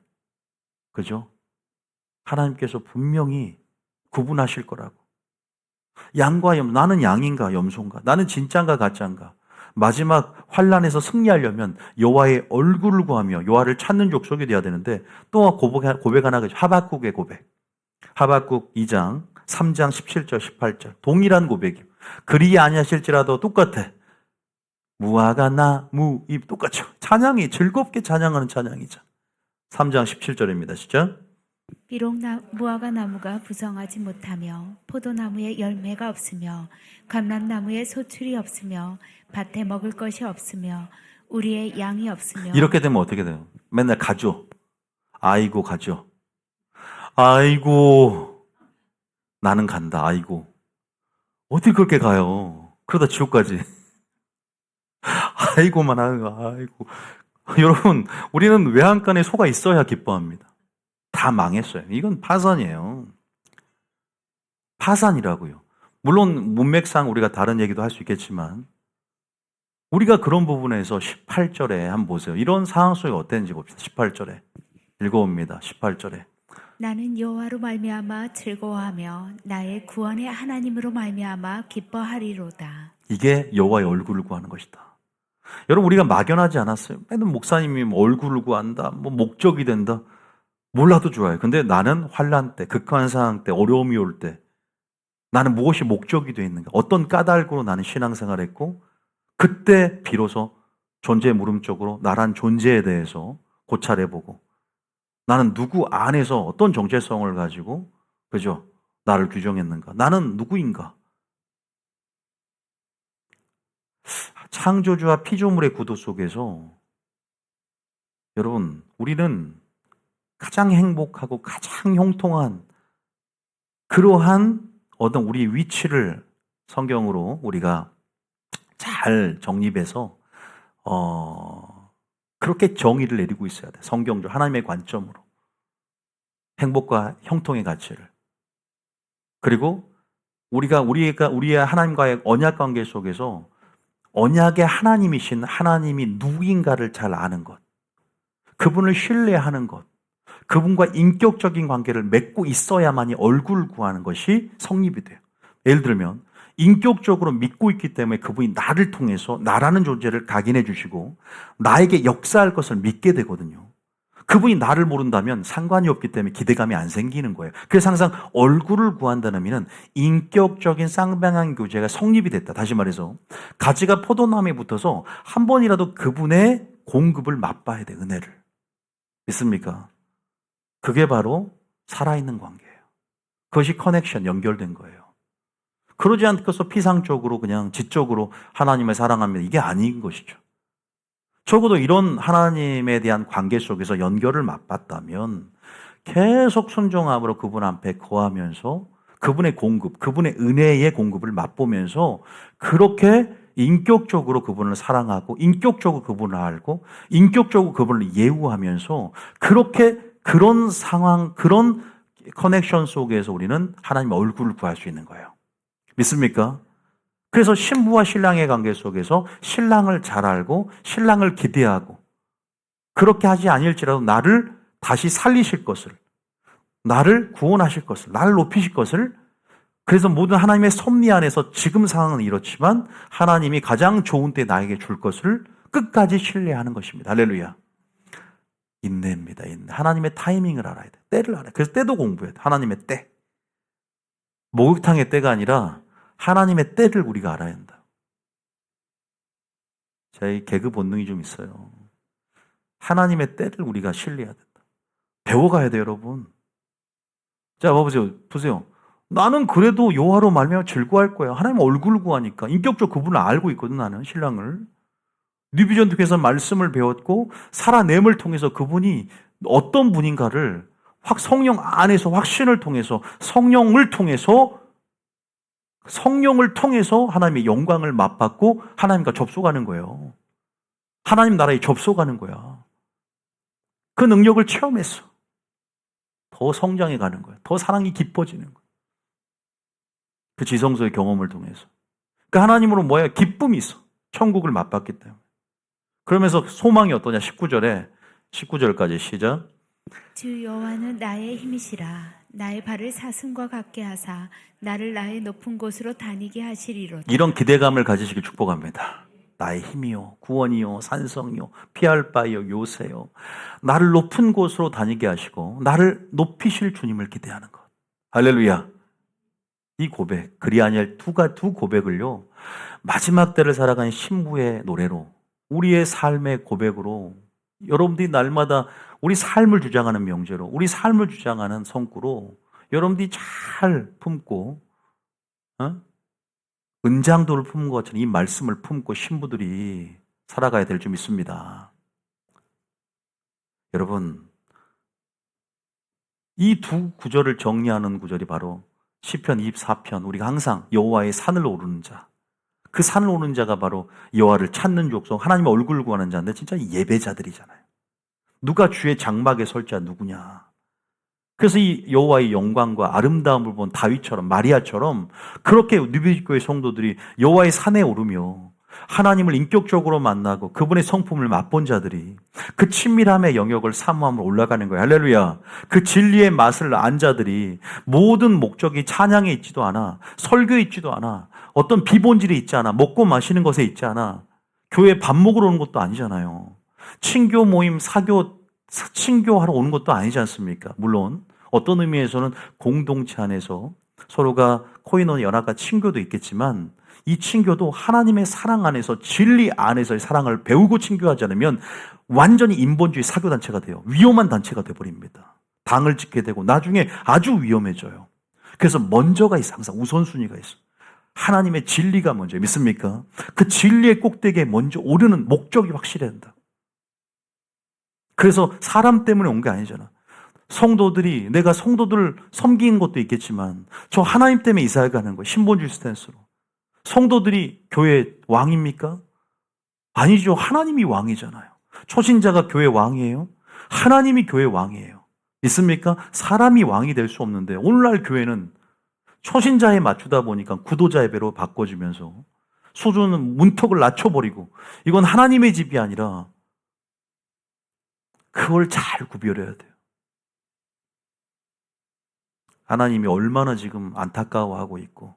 그죠? 하나님께서 분명히 구분하실 거라고. 양과 염, 나는 양인가 염소인가? 나는 진짜인가 가짜인가? 마지막 환란에서 승리하려면 여호와의 얼굴을 구하며 여호와를 찾는 족속이 되어야 되는데 또 고백 하나 가지고 하박국의 고백. 하박국 2장 3장 17절 18절 동일한 고백이요. 그리 아니하실지라도 똑같아. 무화과 나무이 똑같죠. 찬양이 즐겁게 찬양하는 찬양이죠. 3장 17절입니다. 시작. 비록 무화과 나무가 부성하지 못하며 포도나무에 열매가 없으며 감람나무에 소출이 없으며 밭에 먹을 것이 없으며 우리의 양이 없으며 이렇게 되면 어떻게 돼요? 맨날 가죠. 아이고 가죠. 아이고 나는 간다. 아이고 어디 그렇게 가요? 그러다 지옥까지. 아이고만 하는 거. 아이고 여러분 우리는 외양간에 소가 있어야 기뻐합니다. 다 망했어요. 이건 파산이에요. 파산이라고요. 물론 문맥상 우리가 다른 얘기도 할 수 있겠지만 우리가 그런 부분에서 18절에 한번 보세요. 이런 상황 속에 어땠는지 봅시다. 18절에 읽어봅니다. 18절에 나는 여호와로 말미암아 즐거워하며 나의 구원의 하나님으로 말미암아 기뻐하리로다. 이게 여호와의 얼굴을 구하는 것이다. 여러분 우리가 막연하지 않았어요. 맨날 목사님이 뭐 얼굴을 구한다. 뭐 목적이 된다. 몰라도 좋아요. 근데 나는 환란 때, 극한 상황 때, 어려움이 올 때 나는 무엇이 목적이 되어 있는가? 어떤 까닭으로 나는 신앙생활을 했고 그때 비로소 존재 물음적으로 나란 존재에 대해서 고찰해보고 나는 누구 안에서 어떤 정체성을 가지고 그죠? 나를 규정했는가? 나는 누구인가? 창조주와 피조물의 구도 속에서 여러분 우리는 가장 행복하고 가장 형통한 그러한 어떤 우리 위치를 성경으로 우리가 잘 정립해서 그렇게 정의를 내리고 있어야 돼. 성경적 하나님의 관점으로 행복과 형통의 가치를. 그리고 우리의 하나님과의 언약 관계 속에서 언약의 하나님이신 하나님이 누구인가를 잘 아는 것, 그분을 신뢰하는 것, 그분과 인격적인 관계를 맺고 있어야만이 얼굴을 구하는 것이 성립이 돼요. 예를 들면 인격적으로 믿고 있기 때문에 그분이 나를 통해서 나라는 존재를 각인해 주시고 나에게 역사할 것을 믿게 되거든요. 그분이 나를 모른다면 상관이 없기 때문에 기대감이 안 생기는 거예요. 그래서 항상 얼굴을 구한다는 의미는 인격적인 쌍방향 교제가 성립이 됐다. 다시 말해서 가지가 포도나무에 붙어서 한 번이라도 그분의 공급을 맛봐야 돼. 은혜를. 믿습니까? 그게 바로 살아있는 관계예요. 그것이 커넥션, 연결된 거예요. 그러지 않고서 피상적으로 그냥 지적으로 하나님을 사랑합니다. 이게 아닌 것이죠. 적어도 이런 하나님에 대한 관계 속에서 연결을 맛봤다면 계속 순종함으로 그분 앞에 거하면서 그분의 공급, 그분의 은혜의 공급을 맛보면서 그렇게 인격적으로 그분을 사랑하고 인격적으로 그분을 알고 인격적으로 그분을 예우하면서 그렇게 그런 상황, 그런 커넥션 속에서 우리는 하나님의 얼굴을 구할 수 있는 거예요. 믿습니까? 그래서 신부와 신랑의 관계 속에서 신랑을 잘 알고 신랑을 기대하고 그렇게 하지 아니할지라도 나를 다시 살리실 것을, 나를 구원하실 것을, 나를 높이실 것을, 그래서 모든 하나님의 섭리 안에서 지금 상황은 이렇지만 하나님이 가장 좋은 때 나에게 줄 것을 끝까지 신뢰하는 것입니다. 할렐루야. 인내입니다. 인내. 하나님의 타이밍을 알아야 돼. 때를 알아야 돼. 그래서 때도 공부해야 돼. 하나님의 때. 목욕탕의 때가 아니라 하나님의 때를 우리가 알아야 한다. 제 개그 본능이 좀 있어요. 하나님의 때를 우리가 신뢰해야 된다. 배워가야 돼요, 여러분. 자, 보세요. 나는 그래도 여호와로 말미암아 즐거워할 거야. 하나님 얼굴을 구하니까. 인격적으로 그분을 알고 있거든, 나는 신랑을. 뉴비전 통해서 말씀을 배웠고 살아냄을 통해서 그분이 어떤 분인가를 성령 안에서 확신을 통해서 성령을 통해서 하나님의 영광을 맛봤고 하나님과 접속하는 거예요. 하나님 나라에 접속하는 거야. 그 능력을 체험했어. 더 성장해 가는 거야. 더 사랑이 깊어지는 거야. 그 지성소의 경험을 통해서. 그 하나님으로 뭐야? 기쁨이 있어. 천국을 맛봤기 때문에. 그러면서 소망이 어떠냐? 19절까지 시작. 주 여호와는 나의 힘이시라. 나의 발을 사슴과 같게 하사 나를 나의 높은 곳으로 다니게 하시리로다. 이런 기대감을 가지시길 축복합니다. 나의 힘이요, 구원이요, 산성이요, 피할 바요, 요새요. 나를 높은 곳으로 다니게 하시고 나를 높이실 주님을 기대하는 것. 할렐루야. 이 고백, 그리 아니할 두 고백을요, 마지막 때를 살아가는 신부의 노래로, 우리의 삶의 고백으로, 여러분들이 날마다 우리 삶을 주장하는 명제로, 우리 삶을 주장하는 성구로 여러분들이 잘 품고 은장도를 품은 것처럼 이 말씀을 품고 신부들이 살아가야 될 줄 믿습니다. 여러분, 이 두 구절을 정리하는 구절이 바로 시편 24편, 우리가 항상 여호와의 산을 오르는 자, 그 산을 오르는 자가 바로 여호와를 찾는 족속, 하나님의 얼굴을 구하는 자인데 진짜 예배자들이잖아요. 누가 주의 장막에 설 자 누구냐. 그래서 이 여호와의 영광과 아름다움을 본 다윗처럼, 마리아처럼 그렇게 뉴비교회 성도들이 여호와의 산에 오르며 하나님을 인격적으로 만나고 그분의 성품을 맛본 자들이 그 친밀함의 영역을 사모함으로 올라가는 거예요. 할렐루야. 그 진리의 맛을 안 자들이 모든 목적이 찬양에 있지도 않아, 설교에 있지도 않아, 어떤 비본질이 있지 않아, 먹고 마시는 것에 있지 않아, 교회 밥 먹으러 오는 것도 아니잖아요. 친교 모임, 친교하러 오는 것도 아니지 않습니까? 물론 어떤 의미에서는 공동체 안에서 서로가 코인원의 연합과 친교도 있겠지만 이 친교도 하나님의 사랑 안에서 진리 안에서의 사랑을 배우고 친교하지 않으면 완전히 인본주의 사교단체가 돼요. 위험한 단체가 돼버립니다. 당을 짓게 되고 나중에 아주 위험해져요. 그래서 먼저가 있어. 항상 우선순위가 있어. 하나님의 진리가 먼저. 믿습니까? 그 진리의 꼭대기에 먼저 오르는 목적이 확실해야 된다. 그래서 사람 때문에 온 게 아니잖아. 성도들이, 내가 성도들을 섬기는 것도 있겠지만 저 하나님 때문에 이사회 가는 거예요. 신본주의 스탠스로. 성도들이 교회 왕입니까? 아니죠. 하나님이 왕이잖아요. 초신자가 교회 왕이에요? 하나님이 교회 왕이에요. 있습니까? 사람이 왕이 될 수 없는데 오늘날 교회는 초신자에 맞추다 보니까 구도자 예배로 바꿔주면서 수준은 문턱을 낮춰버리고 이건 하나님의 집이 아니라 그걸 잘 구별해야 돼요. 하나님이 얼마나 지금 안타까워하고 있고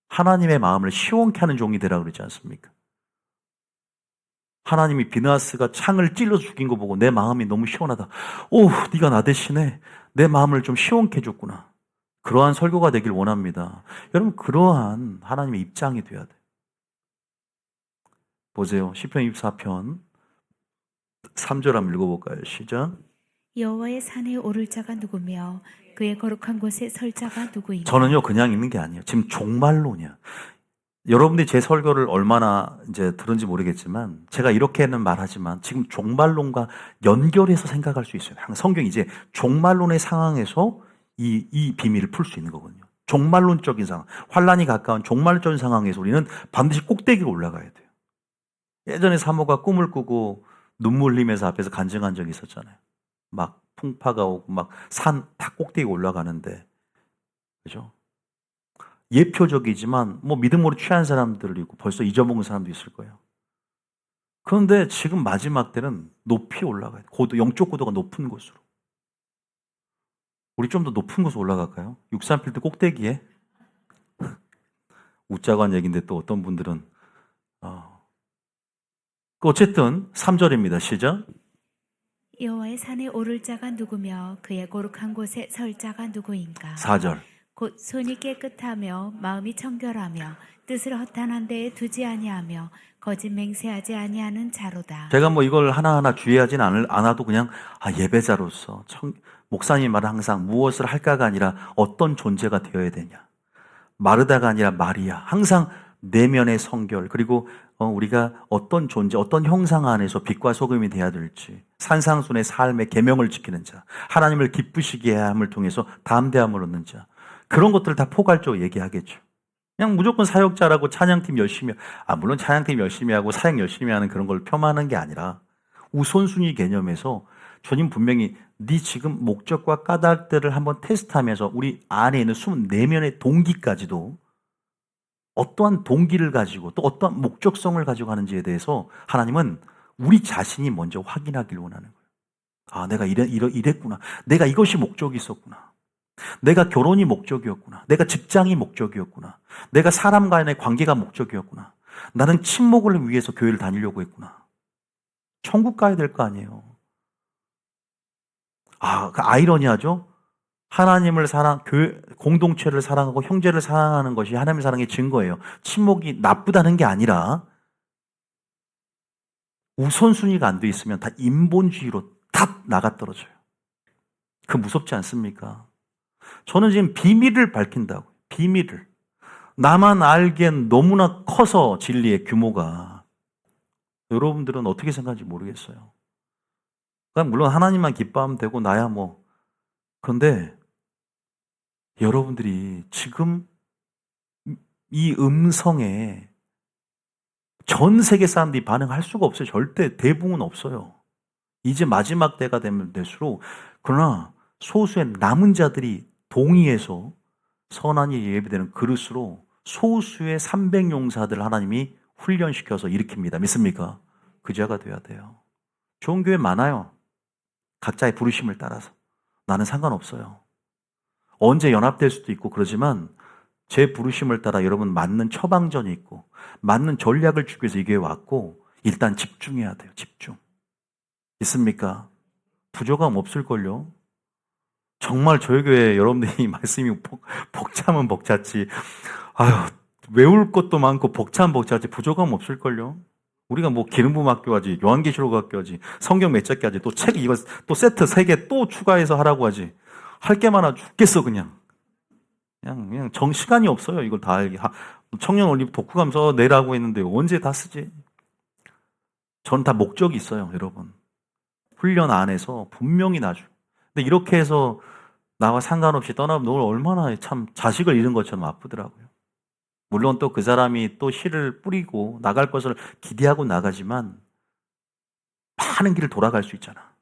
하나님의 마음을 시원케 하는 종이 되라 그러지 않습니까? 하나님이 비나스가 창을 찔러서 죽인 거 보고 내 마음이 너무 시원하다. 오, 네가 나 대신에 내 마음을 좀 시원케 해줬구나. 그러한 설교가 되길 원합니다. 여러분, 그러한 하나님의 입장이 돼야 돼요. 보세요. 시편 24편 3절 한번 읽어볼까요? 시작. 여호와의 산에 오를 자가 누구며 그의 거룩한 곳에 설 자가 누구이며. 저는요 그냥 읽는 게 아니에요. 지금 종말론이야. 여러분들이 제 설교를 얼마나 이제 들은지 모르겠지만 제가 이렇게는 말하지만 지금 종말론과 연결해서 생각할 수 있어요. 성경이 이제 종말론의 상황에서 이 비밀을 풀 수 있는 거거든요. 종말론적인 상황, 환란이 가까운 종말적인 상황에서 우리는 반드시 꼭대기로 올라가야 돼요. 예전에 사모가 꿈을 꾸고 눈물 흘리면서 앞에서 간증한 적이 있었잖아요. 막 풍파가 오고 막 산 다 꼭대기 올라가는데, 그죠? 예표적이지만 뭐 믿음으로 취한 사람들이고 벌써 잊어먹은 사람도 있을 거예요. 그런데 지금 마지막 때는 높이 올라가야 돼. 고도, 영적 고도가 높은 곳으로. 우리 좀 더 높은 곳으로 올라갈까요? 63필드 꼭대기에? 웃자고 한 얘기인데 또 어떤 분들은 어쨌든 3절입니다. 시작. 여호와의 산에 오를 자가 누구며 그의 거룩한 곳에 설 자가 누구인가? 4절. 곧 손이 깨끗하며 마음이 청결하며 뜻을 허탄한 데에 두지 아니하며 거짓 맹세하지 아니하는 자로다. 제가 뭐 이걸 하나하나 주의하진 않아도 그냥 예배자로서 목사님 말은 항상 무엇을 할까가 아니라 어떤 존재가 되어야 되냐. 마르다가 아니라 마리아. 항상 내면의 성결, 그리고 우리가 어떤 존재, 어떤 형상 안에서 빛과 소금이 돼야 될지, 산상순의 삶의 계명을 지키는 자, 하나님을 기쁘시게 함을 통해서 담대함을 얻는 자, 그런 것들을 다 포괄적으로 얘기하겠죠. 그냥 무조건 사역자라고 찬양팀 열심히, 물론 찬양팀 열심히 하고 사역 열심히 하는 그런 걸 폄하하는 게 아니라 우선순위 개념에서 주님 분명히 네 지금 목적과 까닭들을 한번 테스트하면서 우리 안에 있는 숨은 내면의 동기까지도 어떠한 동기를 가지고 또 어떠한 목적성을 가지고 하는지에 대해서 하나님은 우리 자신이 먼저 확인하길 원하는 거예요. 내가 이랬구나. 내가 이것이 목적이 있었구나. 내가 결혼이 목적이었구나. 내가 직장이 목적이었구나. 내가 사람 간의 관계가 목적이었구나. 나는 친목을 위해서 교회를 다니려고 했구나. 천국 가야 될 거 아니에요. 그 아이러니하죠? 하나님을 교회, 공동체를 사랑하고 형제를 사랑하는 것이 하나님의 사랑의 증거예요. 친목이 나쁘다는 게 아니라 우선순위가 안 돼 있으면 다 인본주의로 다 나가 떨어져요. 그 무섭지 않습니까? 저는 지금 비밀을 밝힌다고. 비밀을. 나만 알기엔 너무나 커서 진리의 규모가. 여러분들은 어떻게 생각하는지 모르겠어요. 그냥 물론 하나님만 기뻐하면 되고 나야 뭐. 그런데 여러분들이 지금 이 음성에 전 세계 사람들이 반응할 수가 없어요. 절대 대부분 없어요. 이제 마지막 때가 되면 될수록, 그러나 소수의 남은 자들이 동의해서 선한이 예배되는 그릇으로 소수의 300용사들을 하나님이 훈련시켜서 일으킵니다. 믿습니까? 그 자가 돼야 돼요. 좋은 교회 많아요. 각자의 부르심을 따라서. 나는 상관없어요. 언제 연합될 수도 있고 그러지만 제 부르심을 따라 여러분 맞는 처방전이 있고 맞는 전략을 주기 위해서 이 교회에 왔고 일단 집중해야 돼요. 집중. 있습니까? 부족함 없을걸요? 정말 저희 교회 여러분들이 말씀이 복잡하면 벅찼지. 외울 것도 많고 복잡하면 벅찼지. 부족함 없을걸요? 우리가 뭐 기름부음 학교 하지, 요한계시록 학교 하지, 성경 몇 작게 하지, 또 책 이거 또 세트 3개 또 추가해서 하라고 하지. 할 게 많아 죽겠어 그냥 시간이 없어요. 이걸 다 알기. 청년 올리브 독후감서 내라고 했는데 언제 다 쓰지? 전 다 목적이 있어요, 여러분. 훈련 안에서 분명히 나죠. 근데 이렇게 해서 나와 상관없이 떠나면 너 얼마나 참 자식을 잃은 것처럼 아프더라고요. 물론 또 그 사람이 또 씨를 뿌리고 나갈 것을 기대하고 나가지만 많은 길을 돌아갈 수 있잖아.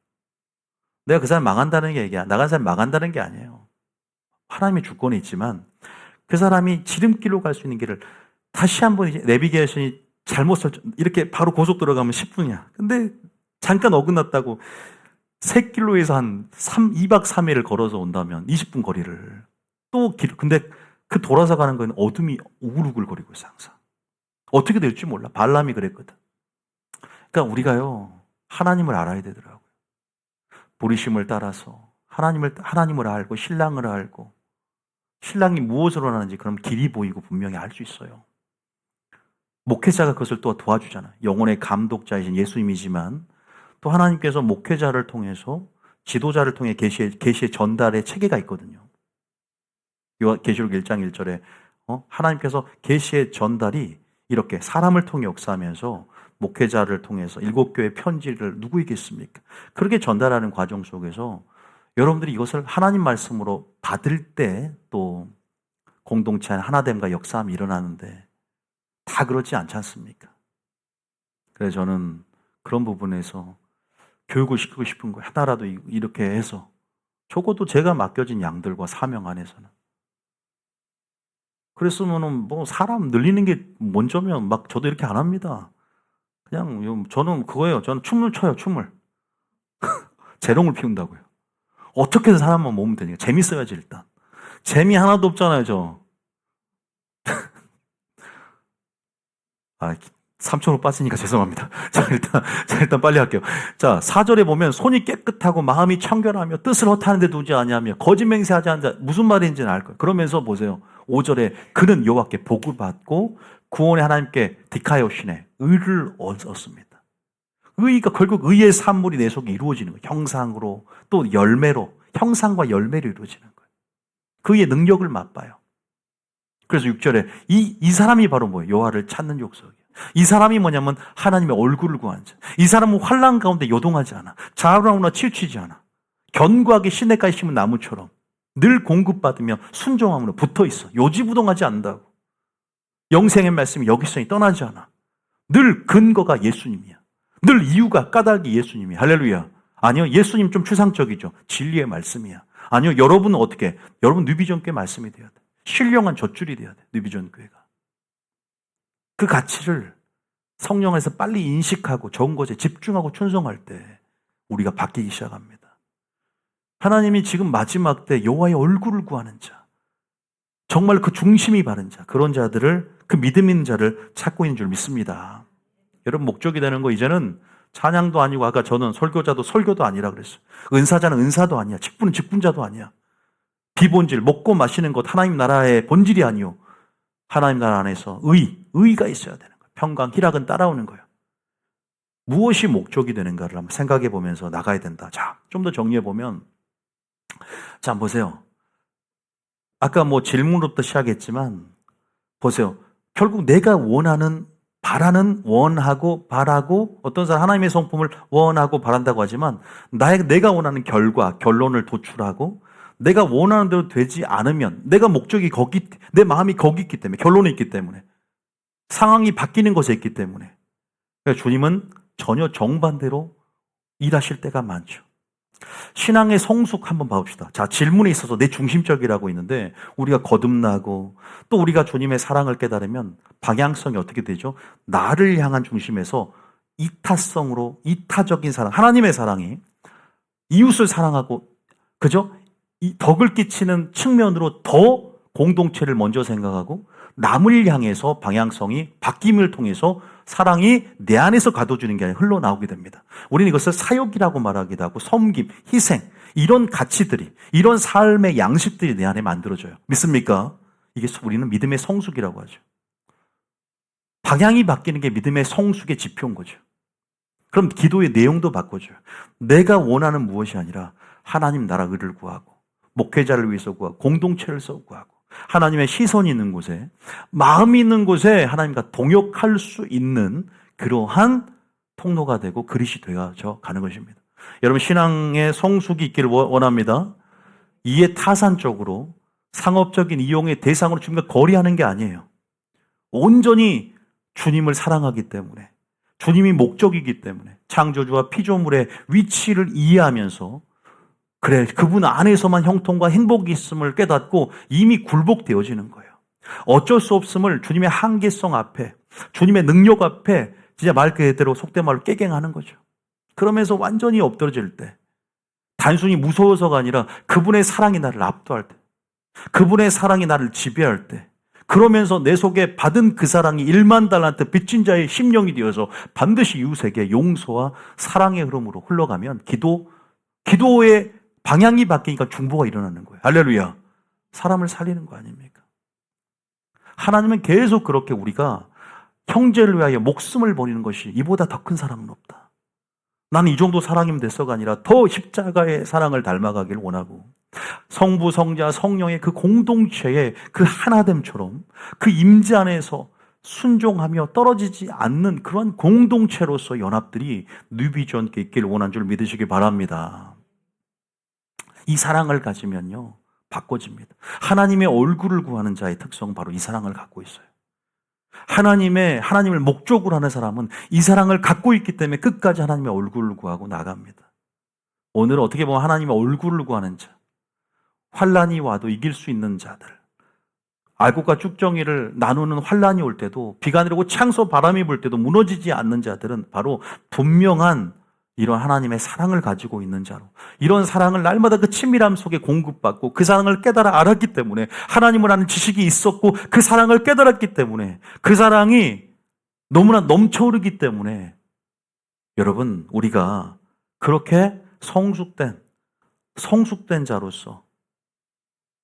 내가 그 사람 망한다는 게 얘기야. 나간 사람 망한다는 게 아니에요. 하나님의 주권이 있지만 그 사람이 지름길로 갈 수 있는 길을 다시 한번 이제 내비게이션이 잘못 이렇게 바로 고속 들어가면 10분이야. 근데 잠깐 어긋났다고 새길로에서 한 2박 3일을 걸어서 온다면 20분 거리를 근데 그 돌아서 가는 건 어둠이 우글우글거리고 있어 항상. 어떻게 될지 몰라. 발람이 그랬거든. 그러니까 우리가요 하나님을 알아야 되더라고요. 부르심을 따라서 하나님을 알고 신랑을 알고 신랑이 무엇을 원하는지 그럼 길이 보이고 분명히 알 수 있어요. 목회자가 그것을 또 도와주잖아요. 영혼의 감독자이신 예수님이지만 또 하나님께서 목회자를 통해서 지도자를 통해 계시의 전달의 체계가 있거든요. 계시록 1장 1절에 하나님께서 계시의 전달이 이렇게 사람을 통해 역사하면서 목회자를 통해서 7교회 편지를 누구이겠습니까? 그렇게 전달하는 과정 속에서 여러분들이 이것을 하나님 말씀으로 받을 때 또 공동체 안에 하나됨과 역사함이 일어나는데 다 그렇지 않지 않습니까? 그래서 저는 그런 부분에서 교육을 시키고 싶은 거예요. 하나라도 이렇게 해서 적어도 제가 맡겨진 양들과 사명 안에서는. 그랬으면은 뭐 사람 늘리는 게 먼저면 막 저도 이렇게 안 합니다. 그냥 저는 그거예요. 저는 춤을 춰요, 춤을. 재롱을 피운다고요. 어떻게든 사람만 모으면 되니까. 재밌어야지, 일단. 재미 하나도 없잖아요, 저. 3초로 빠지니까 죄송합니다. 일단 빨리 할게요. 자, 4절에 보면 손이 깨끗하고 마음이 청결하며 뜻을 허탄한 데 두지 아니하며 거짓 맹세하지 않는 자, 무슨 말인지는 알 거예요. 그러면서 보세요. 5절에 그는 여호와께 복을 받고 구원의 하나님께 디카요신에 의를 얻었습니다. 의가 결국 의의 산물이 내 속에 이루어지는 거예요. 형상으로 또 열매로, 형상과 열매로 이루어지는 거예요. 그 의의 능력을 맛봐요. 그래서 6절에 이 사람이 바로 뭐예요? 여호와를 찾는 족속이에요. 이 사람이 뭐냐면 하나님의 얼굴을 구하는 자. 이 사람은 환난 가운데 요동하지 않아. 좌우로나 치우치지 않아. 견고하게 시냇가에 심은 나무처럼 늘 공급받으며 순종함으로 붙어있어. 요지부동하지 않는다고. 영생의 말씀이 여기서니 떠나지 않아. 늘 근거가 예수님이야. 늘 이유가 까닭이 예수님이야. 할렐루야. 아니요, 예수님 좀 추상적이죠. 진리의 말씀이야. 아니요, 여러분은 어떻게? 여러분 뉴비전교회 말씀이 돼야 돼. 신령한 젖줄이 돼야 돼. 뉴비전교회가. 그 가치를 성령 안에서 빨리 인식하고 좋은 것에 집중하고 충성할 때 우리가 바뀌기 시작합니다. 하나님이 지금 마지막 때 여호와의 얼굴을 구하는 자, 정말 그 중심이 바른 자, 그런 자들을, 그 믿음 있는 자를 찾고 있는 줄 믿습니다. 여러분, 목적이 되는 거 이제는 찬양도 아니고, 아까 저는 설교자도 설교도 아니라 그랬어요. 은사자는 은사도 아니야. 직분은 직분자도 아니야. 비본질, 먹고 마시는 것 하나님 나라의 본질이 아니요. 하나님 나라 안에서 의가 있어야 되는 거예요. 평강, 희락은 따라오는 거예요. 무엇이 목적이 되는가를 한번 생각해 보면서 나가야 된다. 자, 좀 더 정리해 보면, 자, 보세요. 아까 뭐 질문으로부터 시작했지만, 보세요. 결국 내가 원하는, 바라는, 원하고, 바라고, 어떤 사람 하나님의 성품을 원하고 바란다고 하지만, 내가 원하는 결과, 결론을 도출하고, 내가 원하는 대로 되지 않으면, 내가 목적이 거기, 내 마음이 거기 있기 때문에, 결론이 있기 때문에, 상황이 바뀌는 것에 있기 때문에, 그러니까 주님은 전혀 정반대로 일하실 때가 많죠. 신앙의 성숙 한번 봐봅시다. 자, 질문에 있어서 내 중심적이라고 있는데 우리가 거듭나고 또 우리가 주님의 사랑을 깨달으면 방향성이 어떻게 되죠? 나를 향한 중심에서 이타성으로, 이타적인 사랑, 하나님의 사랑이 이웃을 사랑하고, 그죠? 이 덕을 끼치는 측면으로 더 공동체를 먼저 생각하고 남을 향해서 방향성이 바뀜을 통해서 사랑이 내 안에서 가둬주는 게 아니라 흘러나오게 됩니다. 우리는 이것을 사역이라고 말하기도 하고 섬김, 희생, 이런 가치들이, 이런 삶의 양식들이 내 안에 만들어져요. 믿습니까? 이게 우리는 믿음의 성숙이라고 하죠. 방향이 바뀌는 게 믿음의 성숙의 지표인 거죠. 그럼 기도의 내용도 바꿔줘요. 내가 원하는 무엇이 아니라 하나님 나라 의를 구하고, 목회자를 위해서 구하고, 공동체를 위해서 구하고, 하나님의 시선이 있는 곳에, 마음이 있는 곳에 하나님과 동역할 수 있는 그러한 통로가 되고 그릇이 되어져 가는 것입니다. 여러분, 신앙의 성숙이 있기를 원합니다. 이에 타산적으로 상업적인 이용의 대상으로 주님과 거래하는 게 아니에요. 온전히 주님을 사랑하기 때문에, 주님이 목적이기 때문에 창조주와 피조물의 위치를 이해하면서, 그래, 그분 안에서만 형통과 행복이 있음을 깨닫고 이미 굴복되어지는 거예요. 어쩔 수 없음을 주님의 한계성 앞에, 주님의 능력 앞에 진짜 말 그대로 속된 말로 깨갱하는 거죠. 그러면서 완전히 엎드러질 때, 단순히 무서워서가 아니라 그분의 사랑이 나를 압도할 때, 그분의 사랑이 나를 지배할 때, 그러면서 내 속에 받은 그 사랑이 1만 달란트 빚진 자의 심령이 되어서 반드시 이웃에게 용서와 사랑의 흐름으로 흘러가면 기도의 방향이 바뀌니까 중보가 일어나는 거예요. 할렐루야. 사람을 살리는 거 아닙니까? 하나님은 계속 그렇게 우리가 형제를 위하여 목숨을 버리는 것이 이보다 더 큰 사랑은 없다. 나는 이 정도 사랑이면 됐어가 아니라 더 십자가의 사랑을 닮아가길 원하고, 성부, 성자, 성령의 그 공동체의 그 하나됨처럼 그 임재 안에서 순종하며 떨어지지 않는 그런 공동체로서 연합들이 뉴비전께 있기를 원한 줄 믿으시기 바랍니다. 이 사랑을 가지면요, 바꿔집니다. 하나님의 얼굴을 구하는 자의 특성은 바로 이 사랑을 갖고 있어요. 하나님을 목적으로 하는 사람은 이 사랑을 갖고 있기 때문에 끝까지 하나님의 얼굴을 구하고 나갑니다. 오늘은 어떻게 보면 하나님의 얼굴을 구하는 자, 환란이 와도 이길 수 있는 자들, 알곡과 쭉정이를 나누는 환란이 올 때도, 비가 내리고 창소 바람이 불 때도 무너지지 않는 자들은 바로 분명한 이런 하나님의 사랑을 가지고 있는 자로, 이런 사랑을 날마다 그 친밀함 속에 공급받고 그 사랑을 깨달아 알았기 때문에, 하나님을 아는 지식이 있었고 그 사랑을 깨달았기 때문에, 그 사랑이 너무나 넘쳐흐르기 때문에, 여러분, 우리가 그렇게 성숙된 자로서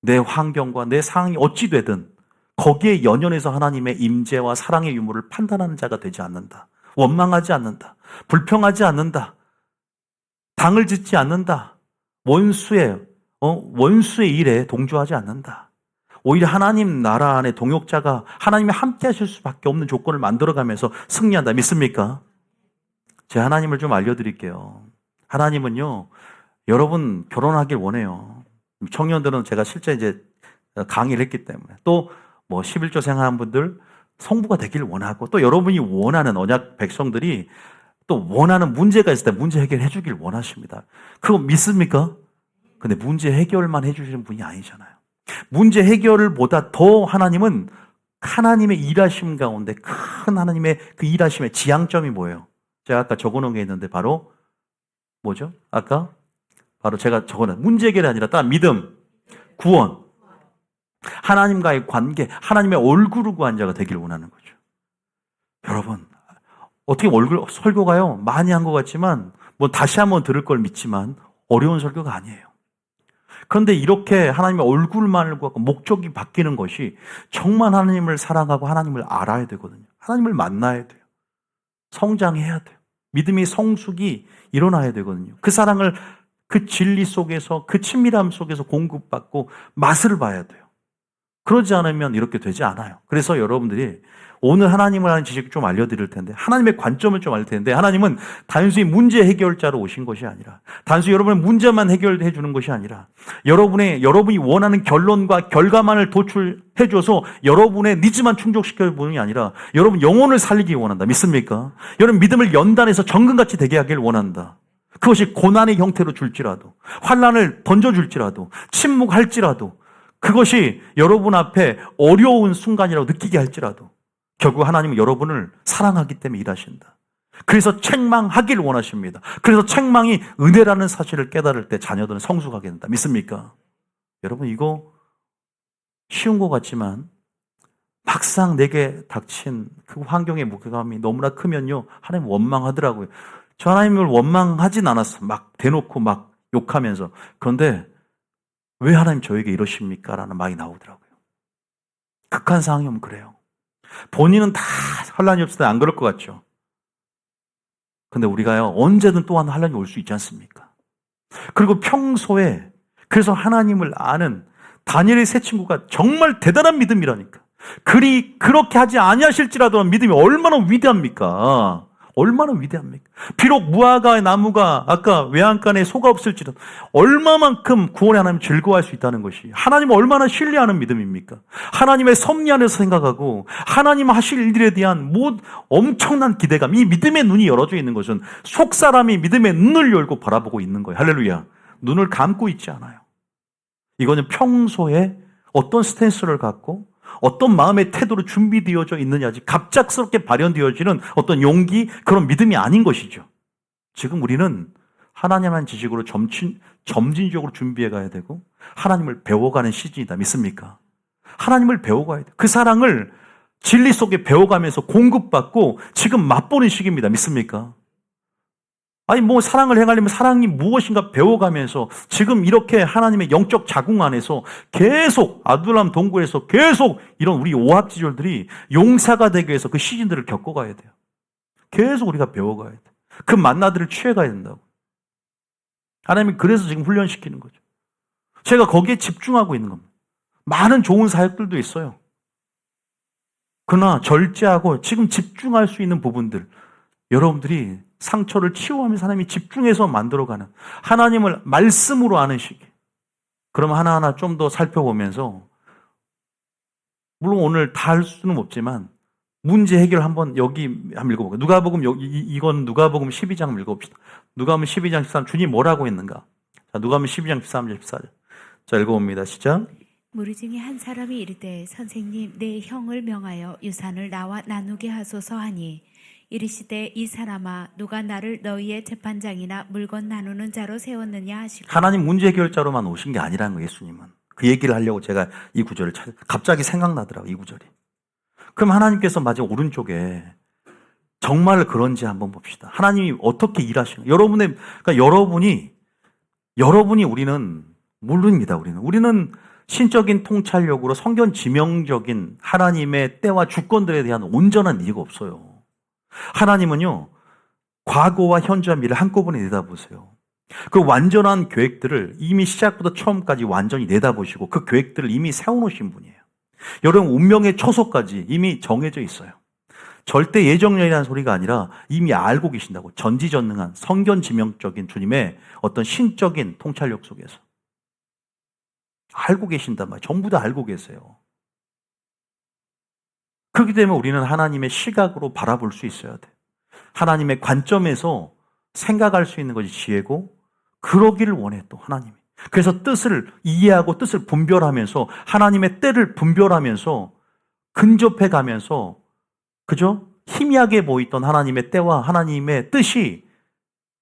내 환경과 내 상황이 어찌 되든 거기에 연연해서 하나님의 임재와 사랑의 유무를 판단하는 자가 되지 않는다. 원망하지 않는다. 불평하지 않는다. 당을 짓지 않는다. 원수의 일에 동조하지 않는다. 오히려 하나님 나라 안에 동역자가 하나님이 함께 하실 수밖에 없는 조건을 만들어가면서 승리한다. 믿습니까? 제가 하나님을 좀 알려드릴게요. 하나님은요, 여러분 결혼하길 원해요. 청년들은 제가 실제 이제 강의를 했기 때문에, 또 뭐 11조 생활한 분들 성부가 되길 원하고, 또 여러분이 원하는 언약 백성들이 또 원하는 문제가 있을 때 문제 해결해 주길 원하십니다. 그거 믿습니까? 근데 문제 해결만 해주시는 분이 아니잖아요. 문제 해결을 보다 더 하나님은 하나님의 일하심 가운데 큰 하나님의 그 일하심의 지향점이 뭐예요? 제가 아까 적어놓은 게 있는데 바로 뭐죠? 바로 제가 적어놓은 문제 해결이 아니라 딱 믿음, 구원, 하나님과의 관계, 하나님의 얼굴을 구한 자가 되기를 원하는 거죠. 여러분, 어떻게 설교가요? 많이 한 것 같지만, 뭐 다시 한번 들을 걸 믿지만 어려운 설교가 아니에요. 그런데 이렇게 하나님의 얼굴만을 구하고 목적이 바뀌는 것이 정말 하나님을 사랑하고 하나님을 알아야 되거든요. 하나님을 만나야 돼요. 성장해야 돼요. 믿음의 성숙이 일어나야 되거든요. 그 사랑을 그 진리 속에서, 그 친밀함 속에서 공급받고 맛을 봐야 돼요. 그러지 않으면 이렇게 되지 않아요. 그래서 여러분들이 오늘 하나님을 아는 지식을 좀 알려드릴 텐데, 하나님의 관점을 좀 알릴 텐데, 하나님은 단순히 문제 해결자로 오신 것이 아니라, 단순히 여러분의 문제만 해결해 주는 것이 아니라, 여러분이 원하는 결론과 결과만을 도출해 줘서 여러분의 니즈만 충족시켜 보는 게 아니라, 여러분 영혼을 살리기 원한다. 믿습니까? 여러분 믿음을 연단해서 정금같이 되게 하길 원한다. 그것이 고난의 형태로 줄지라도, 환난을 던져줄지라도, 침묵할지라도, 그것이 여러분 앞에 어려운 순간이라고 느끼게 할지라도 결국 하나님은 여러분을 사랑하기 때문에 일하신다. 그래서 책망하길 원하십니다. 그래서 책망이 은혜라는 사실을 깨달을 때 자녀들은 성숙하게 된다. 믿습니까? 여러분, 이거 쉬운 것 같지만 막상 내게 닥친 그 환경의 무게감이 너무나 크면요, 하나님 원망하더라고요. 저 하나님을 원망하진 않았어. 막 대놓고 막 욕하면서. 그런데 왜 하나님 저에게 이러십니까? 라는 말이 나오더라고요. 극한 상황이면 그래요. 본인은 다 환란이 없을 때 안 그럴 것 같죠. 근데 우리가요, 언제든 또한 환란이 올 수 있지 않습니까? 그리고 평소에, 그래서 하나님을 아는 다니엘의 세 친구가 정말 대단한 믿음이라니까. 그렇게 하지 아니하실지라도 믿음이 얼마나 위대합니까? 얼마나 위대합니까? 비록 무화과의 나무가 아까 외양간에 소가 없을지라도 얼마만큼 구원의 하나님 즐거워할 수 있다는 것이 하나님을 얼마나 신뢰하는 믿음입니까? 하나님의 섭리 안에서 생각하고 하나님 하실 일에 대한 엄청난 기대감, 이 믿음의 눈이 열어져 있는 것은 속사람이 믿음의 눈을 열고 바라보고 있는 거예요. 할렐루야. 눈을 감고 있지 않아요. 이거는 평소에 어떤 스탠스를 갖고 어떤 마음의 태도로 준비되어져 있느냐지 갑작스럽게 발현되어지는 어떤 용기, 그런 믿음이 아닌 것이죠. 지금 우리는 하나님의 지식으로 점진적으로 준비해 가야 되고 하나님을 배워가는 시즌이다. 믿습니까? 하나님을 배워가야 돼요. 그 사랑을 진리 속에 배워가면서 공급받고 지금 맛보는 시기입니다. 믿습니까? 아니 사랑을 행하려면 사랑이 무엇인가 배워가면서 지금 이렇게 하나님의 영적 자궁 안에서 계속 아둘람 동굴에서 계속 이런 우리 오합지졸들이 용사가 되기 위해서 그 시즌들을 겪어가야 돼요. 계속 우리가 배워가야 돼요. 그 만나들을 취해가야 된다고. 하나님이 그래서 지금 훈련시키는 거죠. 제가 거기에 집중하고 있는 겁니다. 많은 좋은 사역들도 있어요. 그러나 절제하고 지금 집중할 수 있는 부분들, 여러분들이 상처를 치유하면서 하나님이 집중해서 만들어가는 하나님을 말씀으로 아는 시기. 그럼 하나하나 좀 더 살펴보면서, 물론 오늘 다 할 수는 없지만 문제 해결 한번 여기 한번 읽어볼게요. 누가복음 이건 누가복음 12장 읽어봅시다. 누가복음 12장 13 주님 뭐라고 했는가? 자, 누가복음 12장 13절 14절. 자, 읽어봅니다. 시작. 무리 중에 한 사람이 이르되 선생님 내 형을 명하여 유산을 나와 나누게 하소서 하니 이르시되 이 사람아 누가 나를 너희의 재판장이나 물건 나누는 자로 세웠느냐 하시고. 하나님 문제 해결자로만 오신 게 아니라는 거예요. 예수님은. 그 얘기를 하려고 제가 이 구절을 갑자기 생각나더라고요. 이 구절이. 그럼 하나님께서 마지막 오른쪽에 정말 그런지 한번 봅시다. 하나님이 어떻게 일하시는, 그러니까 여러분이 우리는 모릅니다. 우리는 신적인 통찰력으로 성경 지명적인 하나님의 때와 주권들에 대한 온전한 이해가 없어요. 하나님은요, 과거와 현재와 미래를 한꺼번에 내다보세요. 그 완전한 계획들을 이미 시작부터 처음까지 완전히 내다보시고 그 계획들을 이미 세워놓으신 분이에요. 여러분, 운명의 초소까지 이미 정해져 있어요. 절대 예정론이라는 소리가 아니라 이미 알고 계신다고. 전지전능한 성경 지명적인 주님의 어떤 신적인 통찰력 속에서 알고 계신단 말이에요. 전부 다 알고 계세요. 그렇기 때문에 우리는 하나님의 시각으로 바라볼 수 있어야 돼. 하나님의 관점에서 생각할 수 있는 것이 지혜고, 그러기를 원해 또 하나님이. 그래서 뜻을 이해하고 뜻을 분별하면서 하나님의 때를 분별하면서 근접해 가면서, 그죠? 희미하게 보이던 하나님의 때와 하나님의 뜻이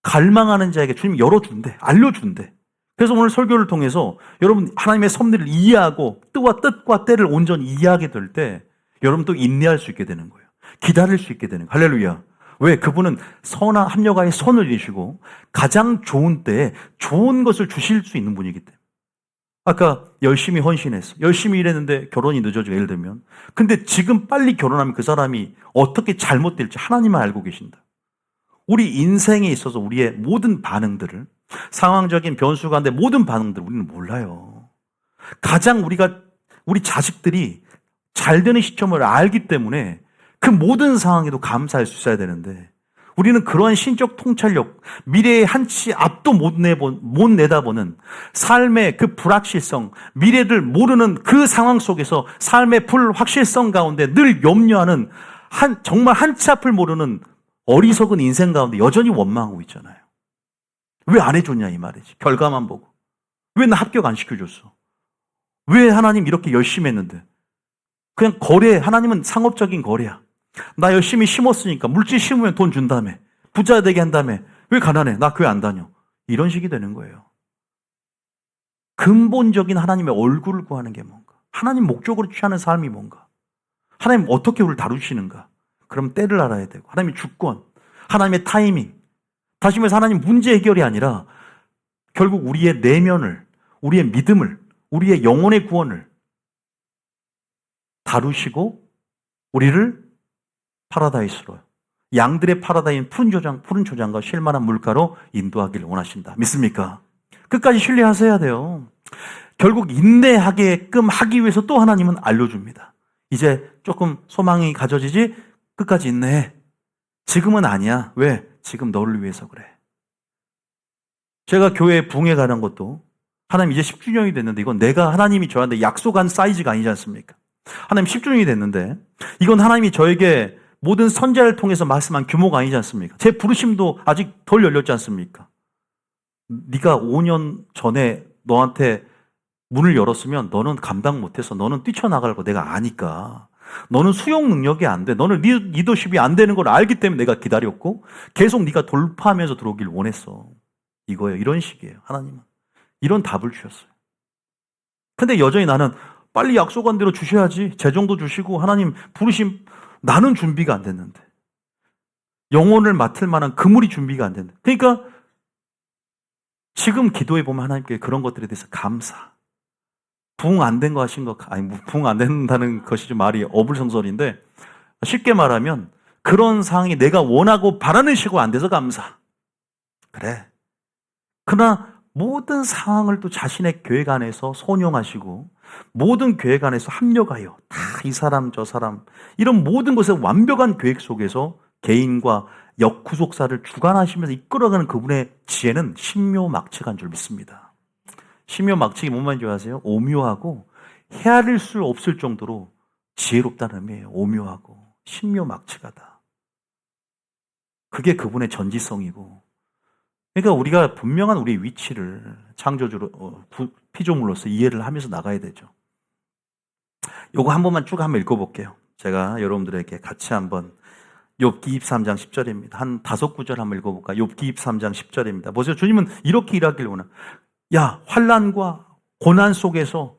갈망하는 자에게 주님이 열어준대, 알려준대. 그래서 오늘 설교를 통해서 여러분 하나님의 섭리를 이해하고 뜻과 때를 온전히 이해하게 될 때 여러분 또 인내할 수 있게 되는 거예요. 기다릴 수 있게 되는 거예요. 할렐루야. 왜? 그분은 선한 합력하에 선을 이루시고 가장 좋은 때에 좋은 것을 주실 수 있는 분이기 때문에. 아까 열심히 헌신했어. 열심히 일했는데 결혼이 늦어지고 예를 들면. 근데 지금 빨리 결혼하면 그 사람이 어떻게 잘못될지 하나님만 알고 계신다. 우리 인생에 있어서 우리의 모든 반응들을, 상황적인 변수 가운데 모든 반응들을 우리는 몰라요. 가장 우리 자식들이 잘 되는 시점을 알기 때문에 그 모든 상황에도 감사할 수 있어야 되는데, 우리는 그러한 신적 통찰력, 미래의 한치 앞도 못 내다보는 삶의 그 불확실성, 미래를 모르는 그 상황 속에서 삶의 불확실성 가운데 늘 염려하는 정말 한치 앞을 모르는 어리석은 인생 가운데 여전히 원망하고 있잖아요. 왜 안 해줬냐 이 말이지. 결과만 보고. 왜 나 합격 안 시켜줬어? 왜 하나님 이렇게 열심히 했는데? 그냥 거래, 하나님은 상업적인 거래야. 나 열심히 심었으니까 물질 심으면 돈 준다며. 부자 되게 한다며. 왜 가난해? 나 교회 안 다녀. 이런 식이 되는 거예요. 근본적인 하나님의 얼굴을 구하는 게 뭔가? 하나님 목적으로 취하는 삶이 뭔가? 하나님 어떻게 우리를 다루시는가? 그럼 때를 알아야 되고, 하나님의 주권, 하나님의 타이밍. 다시 말해서 하나님 문제 해결이 아니라 결국 우리의 내면을, 우리의 믿음을, 우리의 영혼의 구원을 다루시고 우리를 파라다이스로, 양들의 파라다이스 푸른 초장과 쉴만한 물가로 인도하기를 원하신다. 믿습니까? 끝까지 신뢰하셔야 돼요. 결국 인내하게끔 하기 위해서 또 하나님은 알려줍니다. 이제 조금 소망이 가져지지? 끝까지 인내해. 지금은 아니야. 왜? 지금 너를 위해서 그래. 제가 교회에 부흥회 가는 것도 하나님 이제 10주년이 됐는데, 이건 내가 하나님이 저한테 약속한 사이즈가 아니지 않습니까? 하나님 10주년이 됐는데 이건 하나님이 저에게 모든 선자를 통해서 말씀한 규모가 아니지 않습니까? 제 부르심도 아직 덜 열렸지 않습니까? 네가 5년 전에 너한테 문을 열었으면 너는 감당 못해서 너는 뛰쳐나갈 거 내가 아니까. 너는 수용 능력이 안 돼. 너는 리더십이 안 되는 걸 알기 때문에 내가 기다렸고 계속 네가 돌파하면서 들어오길 원했어. 이거예요. 이런 식이에요. 하나님은. 이런 답을 주셨어요. 근데 여전히 나는 빨리 약속한 대로 주셔야지. 재정도 주시고 하나님 부르심, 나는 준비가 안 됐는데. 영혼을 맡을 만한 그물이 준비가 안 됐는데. 그러니까 지금 기도해 보면 하나님께 그런 것들에 대해서 감사. 부흥 안 된 거 하신 거, 아니, 부흥 안 된다는 것이 좀 말이 어불성설인데, 쉽게 말하면 그런 상황이 내가 원하고 바라는 식으로 안 돼서 감사. 그래. 그러나 모든 상황을 또 자신의 계획 안에서 선용하시고 모든 계획 안에서 합력하여 다 이 사람 저 사람 이런 모든 것의 완벽한 계획 속에서 개인과 역구속사를 주관하시면서 이끌어가는 그분의 지혜는 신묘막측한 줄 믿습니다. 신묘막측이 뭔 말인지 아세요? 오묘하고 헤아릴 수 없을 정도로 지혜롭다는 의미예요. 오묘하고 신묘막측하다. 그게 그분의 전지성이고, 그러니까 우리가 분명한 우리의 위치를 창조주로 피조물로서 이해를 하면서 나가야 되죠. 요거 한 번만 쭉 한번 읽어볼게요. 제가 여러분들에게 같이 한번 욥기 23장 10절입니다. 한 5구절 한번 읽어볼까요? 욥기 23장 10절입니다. 보세요. 주님은 이렇게 일하길 원하. 야, 환난과 고난 속에서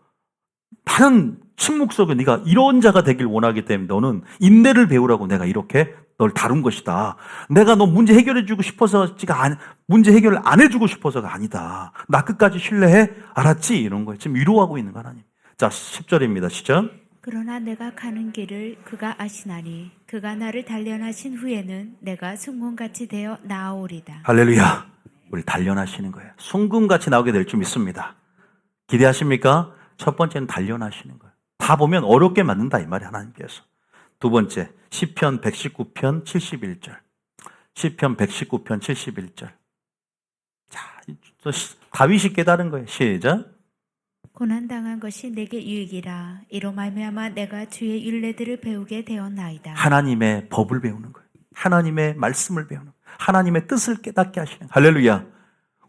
많은 침묵 속에 네가 이런 자가 되길 원하기 때문에 너는 인내를 배우라고 내가 이렇게 널 다룬 것이다. 내가 너 문제 해결해주고 싶어서가 문제 해결을 안 해주고 싶어서가 아니다. 나 끝까지 신뢰해? 알았지? 이런 거예요. 지금 위로하고 있는 거 하나님. 자, 10절입니다. 시작. 그러나 내가 가는 길을 그가 아시나니 그가 나를 단련하신 후에는 내가 순금같이 되어 나아오리다. 할렐루야. 우리 단련하시는 거예요. 순금같이 나오게 될 줄 믿습니다. 기대하십니까? 첫 번째는 단련하시는 거예요. 다 보면 어렵게 만든다 이 말이 하나님께서. 두 번째, 시편 119편 71절. 시편 119편 71절. 자, 다윗이 깨달은 거예요. 시작. 고난당한 것이 내게 유익이라. 이로 말미암아 내가 주의 율례들을 배우게 되었나이다. 하나님의 법을 배우는 거예요. 하나님의 말씀을 배우는 거예요. 하나님의 뜻을 깨닫게 하시는 거예요. 할렐루야.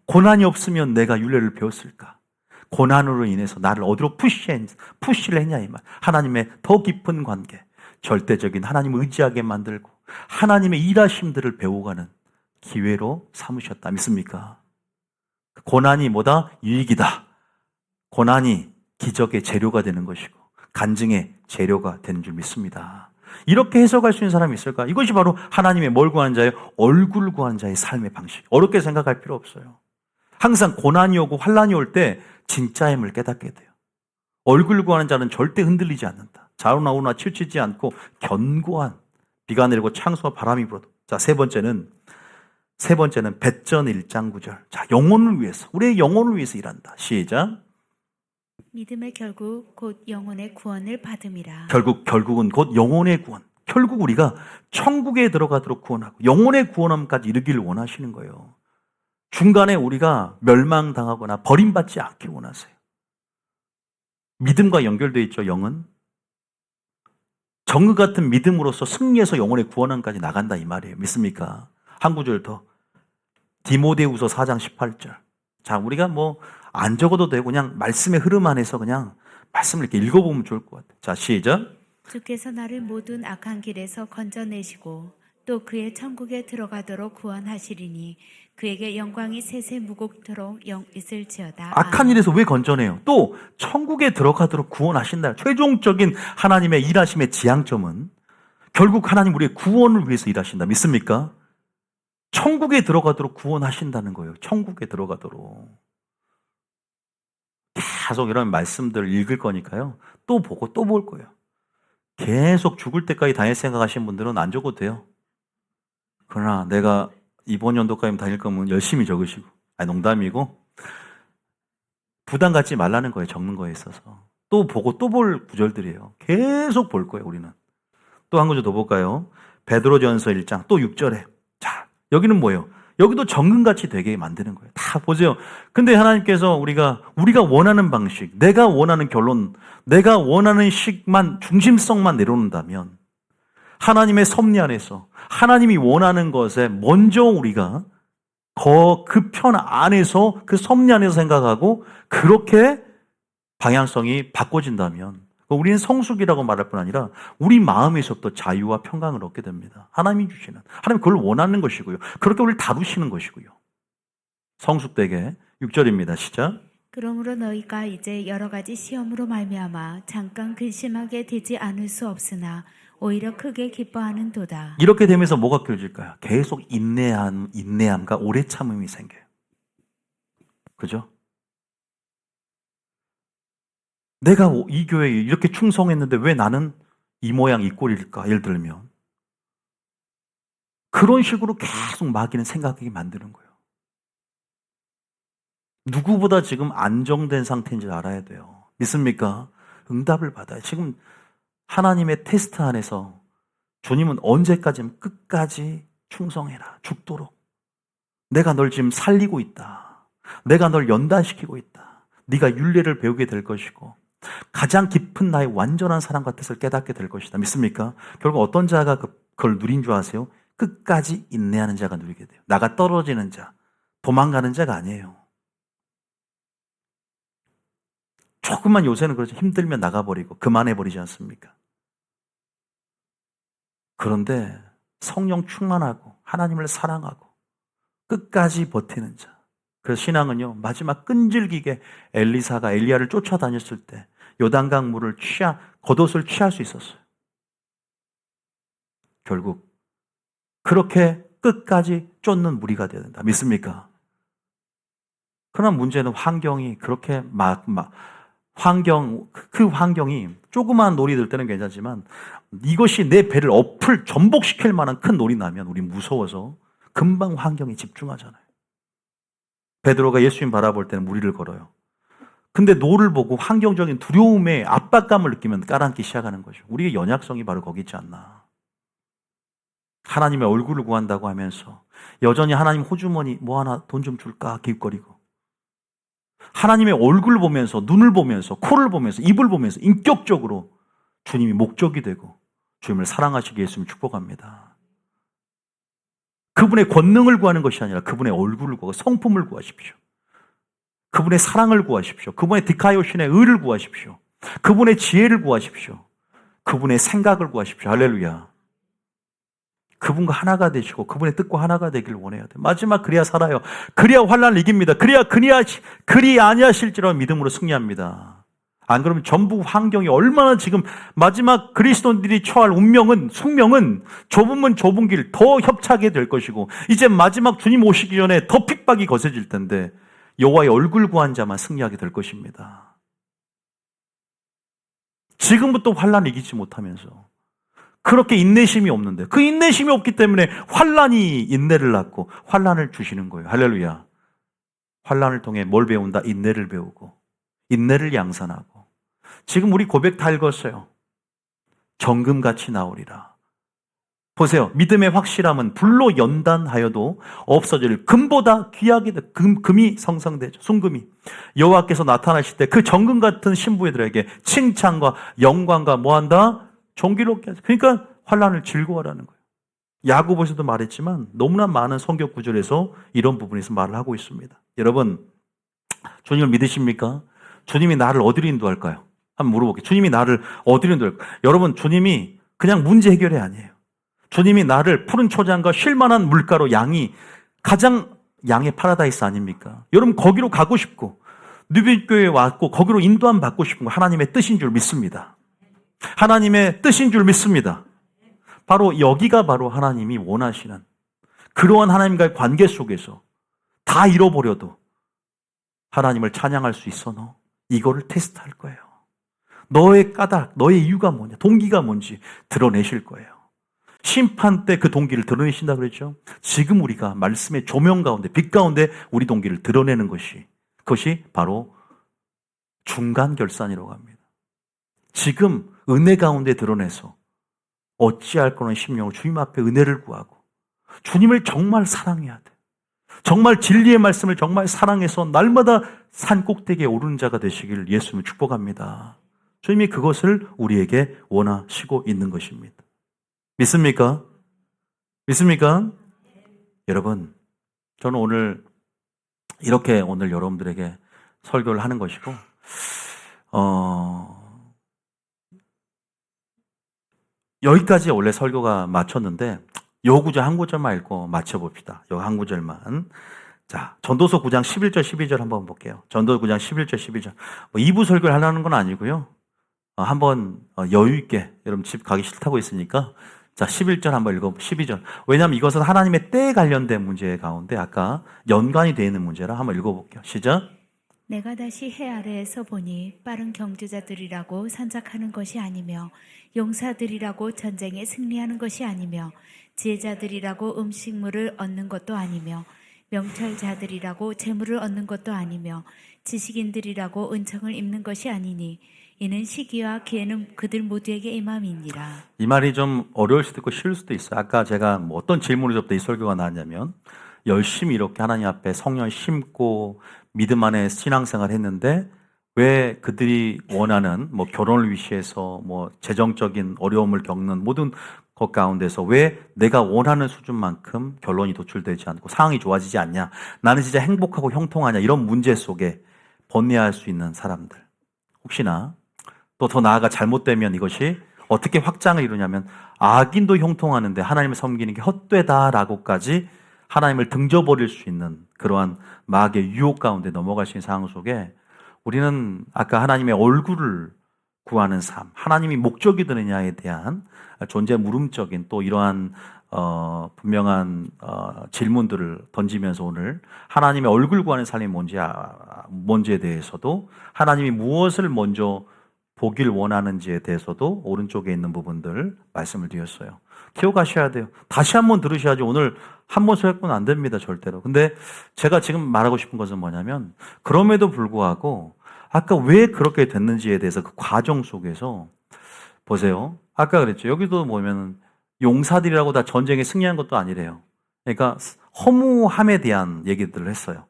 고난이 없으면 내가 율례를 배웠을까? 고난으로 인해서 나를 어디로 푸시를 했냐 이 말. 하나님의 더 깊은 관계, 절대적인 하나님을 의지하게 만들고 하나님의 일하심들을 배워가는 기회로 삼으셨다. 믿습니까? 고난이 뭐다? 유익이다. 고난이 기적의 재료가 되는 것이고 간증의 재료가 되는 줄 믿습니다. 이렇게 해석할 수 있는 사람이 있을까? 이것이 바로 하나님의 뭘 구하는 자예요? 얼굴 구하는 자의 삶의 방식. 어렵게 생각할 필요 없어요. 항상 고난이 오고 환난이 올 때 진짜의 힘을 깨닫게 돼요. 얼굴 구하는 자는 절대 흔들리지 않는다. 자로나 우나 치우치지 않고 견고한 비가 내리고 창수와 바람이 불어도. 자, 세 번째는 배전 1장 9절. 자, 영혼을 위해서, 우리의 영혼을 위해서 일한다. 시작. 믿음의 결국 곧 영혼의 구원을 받음이라. 결국은 곧 영혼의 구원. 결국 우리가 천국에 들어가도록 구원하고 영혼의 구원함까지 이르기를 원하시는 거예요. 중간에 우리가 멸망당하거나 버림받지 않길 원하세요. 믿음과 연결되어 있죠. 영은 정의 같은 믿음으로서 승리해서 영혼의 구원함까지 나간다 이 말이에요. 믿습니까? 한 구절 더. 디모데후서 4장 18절. 자, 우리가 뭐 안 적어도 되고 그냥 말씀의 흐름 안에서 그냥 말씀을 이렇게 읽어보면 좋을 것 같아요. 자, 시작. 주께서 나를 모든 악한 길에서 건져내시고 또 그의 천국에 들어가도록 구원하시리니 그에게 영광이 세세 무곡토록 있을지어다. 악한 일에서 왜 건져내요? 또 천국에 들어가도록 구원하신다. 최종적인 하나님의 일하심의 지향점은 결국 하나님 우리의 구원을 위해서 일하신다. 믿습니까? 천국에 들어가도록 구원하신다는 거예요. 천국에 들어가도록. 계속 이런 말씀들을 읽을 거니까요. 또 보고 또 볼 거예요. 계속 죽을 때까지 다닐 생각하시는 분들은 안 적어도 돼요. 그러나 내가 이번 연도까지 다닐 거면 열심히 적으시고. 아니, 농담이고. 부담 갖지 말라는 거예요. 적는 거에 있어서. 또 보고 또 볼 구절들이에요. 계속 볼 거예요. 우리는. 또 한 구절 더 볼까요? 베드로전서 1장 또 6절에. 자, 여기는 뭐예요? 여기도 정금같이 되게 만드는 거예요. 다 보세요. 근데 하나님께서 우리가 원하는 방식, 내가 원하는 결론, 내가 원하는 식만, 중심성만 내려놓는다면 하나님의 섭리 안에서 하나님이 원하는 것에 먼저 우리가 그 편 안에서 그 섭리 안에서 생각하고 그렇게 방향성이 바꿔진다면 우리는 성숙이라고 말할 뿐 아니라 우리 마음에서부터 자유와 평강을 얻게 됩니다. 하나님이 주시는. 하나님 그걸 원하는 것이고요. 그렇게 우리를 다루시는 것이고요. 성숙되게 6절입니다. 시작. 그러므로 너희가 이제 여러 가지 시험으로 말미암아 잠깐 근심하게 되지 않을 수 없으나 오히려 크게 기뻐하는도다. 이렇게 되면서 뭐가 켜질까요? 계속 인내함과 오래 참음이 생겨요. 그죠? 내가 이 교회에 이렇게 충성했는데 왜 나는 이 모양 이 꼴일까? 예를 들면 그런 식으로 계속 마귀는 생각하게 만드는 거예요. 누구보다 지금 안정된 상태인지 알아야 돼요. 믿습니까? 응답을 받아요. 지금 하나님의 테스트 안에서 주님은 언제까지면 끝까지 충성해라. 죽도록. 내가 널 지금 살리고 있다. 내가 널 연단시키고 있다. 네가 율례를 배우게 될 것이고 가장 깊은 나의 완전한 사랑과 뜻을 깨닫게 될 것이다. 믿습니까? 결국 어떤 자가 그걸 누린 줄 아세요? 끝까지 인내하는 자가 누리게 돼요. 나가 떨어지는 자, 도망가는 자가 아니에요. 조금만 요새는 그렇죠. 힘들면 나가버리고 그만해버리지 않습니까? 그런데 성령 충만하고 하나님을 사랑하고 끝까지 버티는 자. 그래서 신앙은요, 마지막 끈질기게 엘리사가 엘리야를 쫓아다녔을 때 요단강 물을 겉옷을 취할 수 있었어요. 결국 그렇게 끝까지 쫓는 무리가 되어야 된다. 믿습니까? 그러나 문제는 환경이 그렇게 그 환경이 조그마한 놀이 들 때는 괜찮지만 이것이 내 배를 전복시킬 만한 큰 놀이 나면 우리 무서워서 금방 환경에 집중하잖아요. 베드로가 예수님 바라볼 때는 무리를 걸어요. 근데 노를 보고 환경적인 두려움에 압박감을 느끼면 깔아앉기 시작하는 거죠. 우리의 연약성이 바로 거기 있지 않나. 하나님의 얼굴을 구한다고 하면서 여전히 하나님 호주머니 뭐 하나 돈 좀 줄까 기웃거리고 하나님의 얼굴을 보면서 눈을 보면서 코를 보면서 입을 보면서 인격적으로 주님이 목적이 되고 주님을 사랑하시기에 예수님 축복합니다. 그분의 권능을 구하는 것이 아니라 그분의 얼굴을 구하고 성품을 구하십시오. 그분의 사랑을 구하십시오. 그분의 디카요신의 의를 구하십시오. 그분의 지혜를 구하십시오. 그분의 생각을 구하십시오. 할렐루야. 그분과 하나가 되시고 그분의 뜻과 하나가 되길 원해야 돼요. 마지막 그래야 살아요. 그래야 환난을 이깁니다. 그리 아니하실지라도 믿음으로 승리합니다. 안 그러면 전부 환경이 얼마나 지금 마지막 그리스도인들이 처할 숙명은 좁은 길 더 협착하게 될 것이고 이제 마지막 주님 오시기 전에 더 핍박이 거세질 텐데 여호와의 얼굴 구한 자만 승리하게 될 것입니다. 지금부터 환난을 이기지 못하면서 그렇게 인내심이 없는데 그 인내심이 없기 때문에 환난이 인내를 낳고 환난을 주시는 거예요. 할렐루야. 환난을 통해 뭘 배운다? 인내를 배우고 인내를 양산하고 지금 우리 고백 다 읽었어요. 정금같이 나오리라. 보세요. 믿음의 확실함은 불로 연단하여도 없어질 금보다 귀하게 금이 성성되죠. 순금이 여호와께서 나타나실 때 그 정금 같은 신부들에게 칭찬과 영광과 뭐한다? 존귀롭게 하죠. 그러니까 환난을 즐거워하라는 거예요. 야고보에서도 말했지만 너무나 많은 성경 구절에서 이런 부분에서 말을 하고 있습니다. 여러분 주님을 믿으십니까? 주님이 나를 어디로 인도할까요? 한번 물어볼게요. 주님이 나를 어디로 인도할까요? 여러분 주님이 그냥 문제 해결이 아니에요. 주님이 나를 푸른 초장과 쉴만한 물가로 가장 양의 파라다이스 아닙니까? 여러분 거기로 가고 싶고 누비교회에 왔고 거기로 인도함 받고 싶은 거 하나님의 뜻인 줄 믿습니다. 하나님의 뜻인 줄 믿습니다. 바로 여기가 바로 하나님이 원하시는 그러한 하나님과의 관계 속에서 다 잃어버려도 하나님을 찬양할 수 있어 너? 이거를 테스트할 거예요. 너의 까닭, 너의 이유가 뭐냐, 동기가 뭔지 드러내실 거예요. 심판 때 그 동기를 드러내신다 그랬죠. 지금 우리가 말씀의 조명 가운데 빛 가운데 우리 동기를 드러내는 그것이 바로 중간 결산이라고 합니다. 지금 은혜 가운데 드러내서 어찌할 거는 심령으로 주님 앞에 은혜를 구하고 주님을 정말 사랑해야 돼. 정말 진리의 말씀을 정말 사랑해서 날마다 산 꼭대기에 오르는 자가 되시길 예수님을 축복합니다. 주님이 그것을 우리에게 원하시고 있는 것입니다. 믿습니까? 믿습니까? 여러분, 저는 오늘 이렇게 오늘 여러분들에게 설교를 하는 것이고, 여기까지 원래 설교가 마쳤는데, 요 구절 한 구절만 읽고 마쳐봅시다. 요 한 구절만. 자, 전도서 9장 11절, 12절 한번 볼게요. 전도서 9장 11절, 12절. 2부 설교를 하려는 건 아니고요. 한번 여유있게, 여러분 집 가기 싫다고 했으니까, 자, 11절 한번 읽어, 12절. 왜냐하면 이것은 하나님의 때에 관련된 문제 가운데 아까 연관이 되어 있는 문제라 한번 읽어볼게요. 시작. 내가 다시 해 아래에서 보니 빠른 경주자들이라고 산작하는 것이 아니며 용사들이라고 전쟁에 승리하는 것이 아니며 지혜자들이라고 음식물을 얻는 것도 아니며 명철자들이라고 재물을 얻는 것도 아니며 지식인들이라고 은총을 입는 것이 아니니 이는 시기와 기회는 그들 모두에게 임함이니라. 이 말이 좀 어려울 수도 있고 쉬울 수도 있어요. 아까 제가 뭐 어떤 질문을 접때 이 설교가 나왔냐면 열심히 이렇게 하나님 앞에 성령 심고 믿음 안에 신앙생활 했는데 왜 그들이 원하는 뭐 결혼을 위시해서 뭐 재정적인 어려움을 겪는 모든 것 가운데서 왜 내가 원하는 수준만큼 결론이 도출되지 않고 상황이 좋아지지 않냐, 나는 진짜 행복하고 형통하냐, 이런 문제 속에 번뇌할 수 있는 사람들, 혹시나 또 더 나아가 잘못되면 이것이 어떻게 확장을 이루냐면 악인도 형통하는데 하나님을 섬기는 게 헛되다라고까지 하나님을 등져버릴 수 있는 그러한 마귀의 유혹 가운데 넘어갈 수 있는 상황 속에 우리는 아까 하나님의 얼굴을 구하는 삶, 하나님이 목적이 되느냐에 대한 존재 물음적인 또 이러한 분명한 질문들을 던지면서 오늘 하나님의 얼굴 구하는 삶이 뭔지에 대해서도 하나님이 무엇을 먼저 보길 원하는지에 대해서도 오른쪽에 있는 부분들 말씀을 드렸어요. 기억하셔야 돼요. 다시 한번 들으셔야지. 오늘 한 번 소액분 안 됩니다, 절대로. 근데 제가 지금 말하고 싶은 것은 뭐냐면 그럼에도 불구하고 아까 왜 그렇게 됐는지에 대해서 그 과정 속에서 보세요. 아까 그랬죠. 여기도 보면 용사들이라고 다 전쟁에 승리한 것도 아니래요. 그러니까 허무함에 대한 얘기들을 했어요.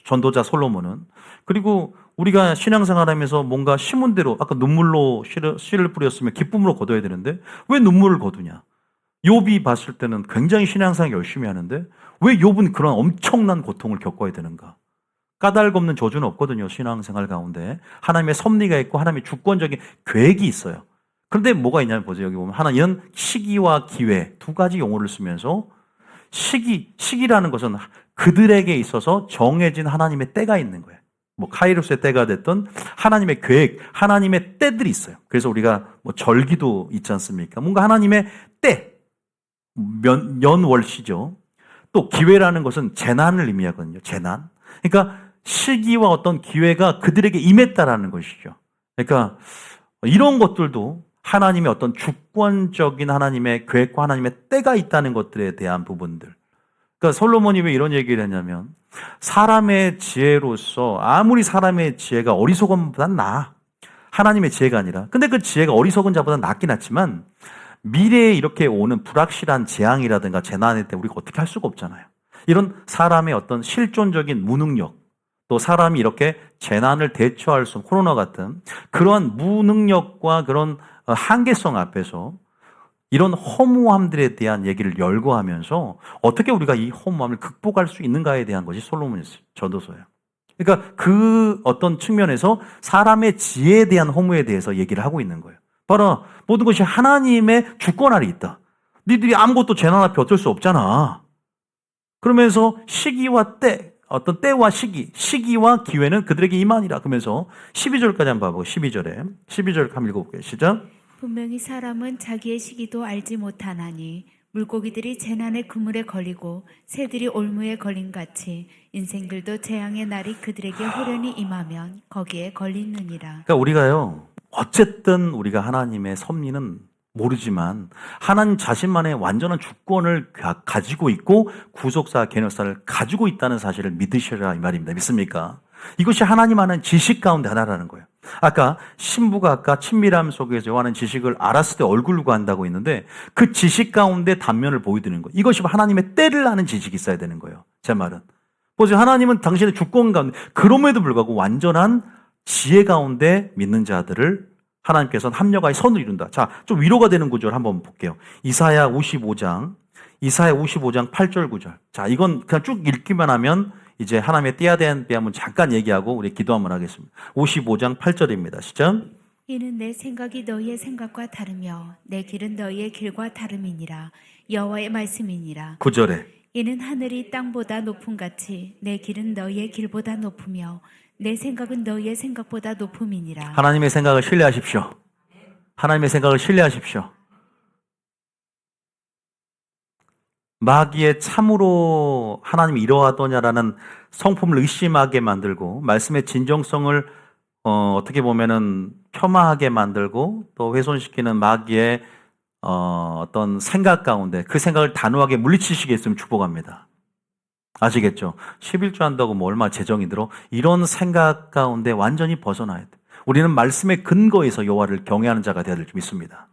전도자 솔로몬은. 그리고 우리가 신앙생활하면서 뭔가 심은 대로 아까 눈물로 씨를 뿌렸으면 기쁨으로 거둬야 되는데 왜 눈물을 거두냐? 욥이 봤을 때는 굉장히 신앙생활 열심히 하는데 왜 욥은 그런 엄청난 고통을 겪어야 되는가? 까닭 없는 저주는 없거든요. 신앙생활 가운데 하나님의 섭리가 있고 하나님의 주권적인 계획이 있어요. 그런데 뭐가 있냐면 보세요. 여기 보면 하나님은 시기와 기회 두 가지 용어를 쓰면서 시기라는 것은 그들에게 있어서 정해진 하나님의 때가 있는 거예요. 뭐 카이로스의 때가 됐던 하나님의 계획, 하나님의 때들이 있어요. 그래서 우리가 뭐 절기도 있지 않습니까? 뭔가 하나님의 때, 연월시죠. 또 기회라는 것은 재난을 의미하거든요. 재난. 그러니까 시기와 어떤 기회가 그들에게 임했다라는 것이죠. 그러니까 이런 것들도 하나님의 어떤 주권적인 하나님의 계획과 하나님의 때가 있다는 것들에 대한 부분들. 그러니까 솔로몬이 왜 이런 얘기를 했냐면 사람의 지혜로서 아무리 사람의 지혜가 어리석음보단 나아. 하나님의 지혜가 아니라. 근데 그 지혜가 어리석은 자보다 낫긴 낫지만 미래에 이렇게 오는 불확실한 재앙이라든가 재난에 대해 우리가 어떻게 할 수가 없잖아요. 이런 사람의 어떤 실존적인 무능력, 또 사람이 이렇게 재난을 대처할 수 없는 코로나 같은 그러한 무능력과 그런 한계성 앞에서 이런 허무함들에 대한 얘기를 열거하면서 어떻게 우리가 이 허무함을 극복할 수 있는가에 대한 것이 솔로몬의 전도서예요. 그러니까 그 어떤 측면에서 사람의 지혜에 대한 허무에 대해서 얘기를 하고 있는 거예요. 봐라, 모든 것이 하나님의 주권 아래 있다. 니들이 아무것도 재난 앞에 어쩔 수 없잖아. 그러면서 시기와 때, 어떤 때와 시기와 기회는 그들에게 임하니라. 그러면서 12절까지 한번 봐보고 12절 한번 읽어볼게요. 시작. 분명히 사람은 자기의 시기도 알지 못하나니 물고기들이 재난의 그물에 걸리고 새들이 올무에 걸린 같이 인생들도 재앙의 날이 그들에게 호련히 임하면 거기에 걸리느니라. 그러니까 우리가요, 어쨌든 우리가 하나님의 섭리는 모르지만 하나님 자신만의 완전한 주권을 가지고 있고 구속사, 개혁사를 가지고 있다는 사실을 믿으시라 이 말입니다. 믿습니까? 이것이 하나님 아는 지식 가운데 하나라는 거예요. 아까 신부가 아까 친밀함 속에서 요하는 지식을 알았을 때 얼굴을 구한다고 했는데 그 지식 가운데 단면을 보여드리는 거예요. 이것이 하나님의 때를 아는 지식이 있어야 되는 거예요. 제 말은. 보세요. 하나님은 당신의 주권 가운데 그럼에도 불구하고 완전한 지혜 가운데 믿는 자들을 하나님께서는 합력하여 선을 이룬다. 자, 좀 위로가 되는 구절 한번 볼게요. 이사야 55장 8절 9절. 자, 이건 그냥 쭉 읽기만 하면 이제 하나님의 때에 대한 한번 잠깐 얘기하고 우리 기도 한번 하겠습니다. 55장 8절입니다. 시작. 이는 내 생각이 너희의 생각과 다르며 내 길은 너희의 길과 다름이니라. 여호와의 말씀이니라. 9절에 이는 하늘이 땅보다 높음 같이 내 길은 너희의 길보다 높으며 내 생각은 너희의 생각보다 높음이니라. 하나님의 생각을 신뢰하십시오. 하나님의 생각을 신뢰하십시오. 마귀의 참으로 하나님이 이러하더냐라는 성품을 의심하게 만들고 말씀의 진정성을 어떻게 보면은 폄하하게 만들고 또 훼손시키는 마귀의 어떤 생각 가운데 그 생각을 단호하게 물리치시겠으면 축복합니다. 아시겠죠? 11조 한다고 뭐 얼마 재정이 들어? 이런 생각 가운데 완전히 벗어나야 돼. 우리는 말씀의 근거에서 여호와를 경외하는 자가 되어야 될 줄 믿습니다.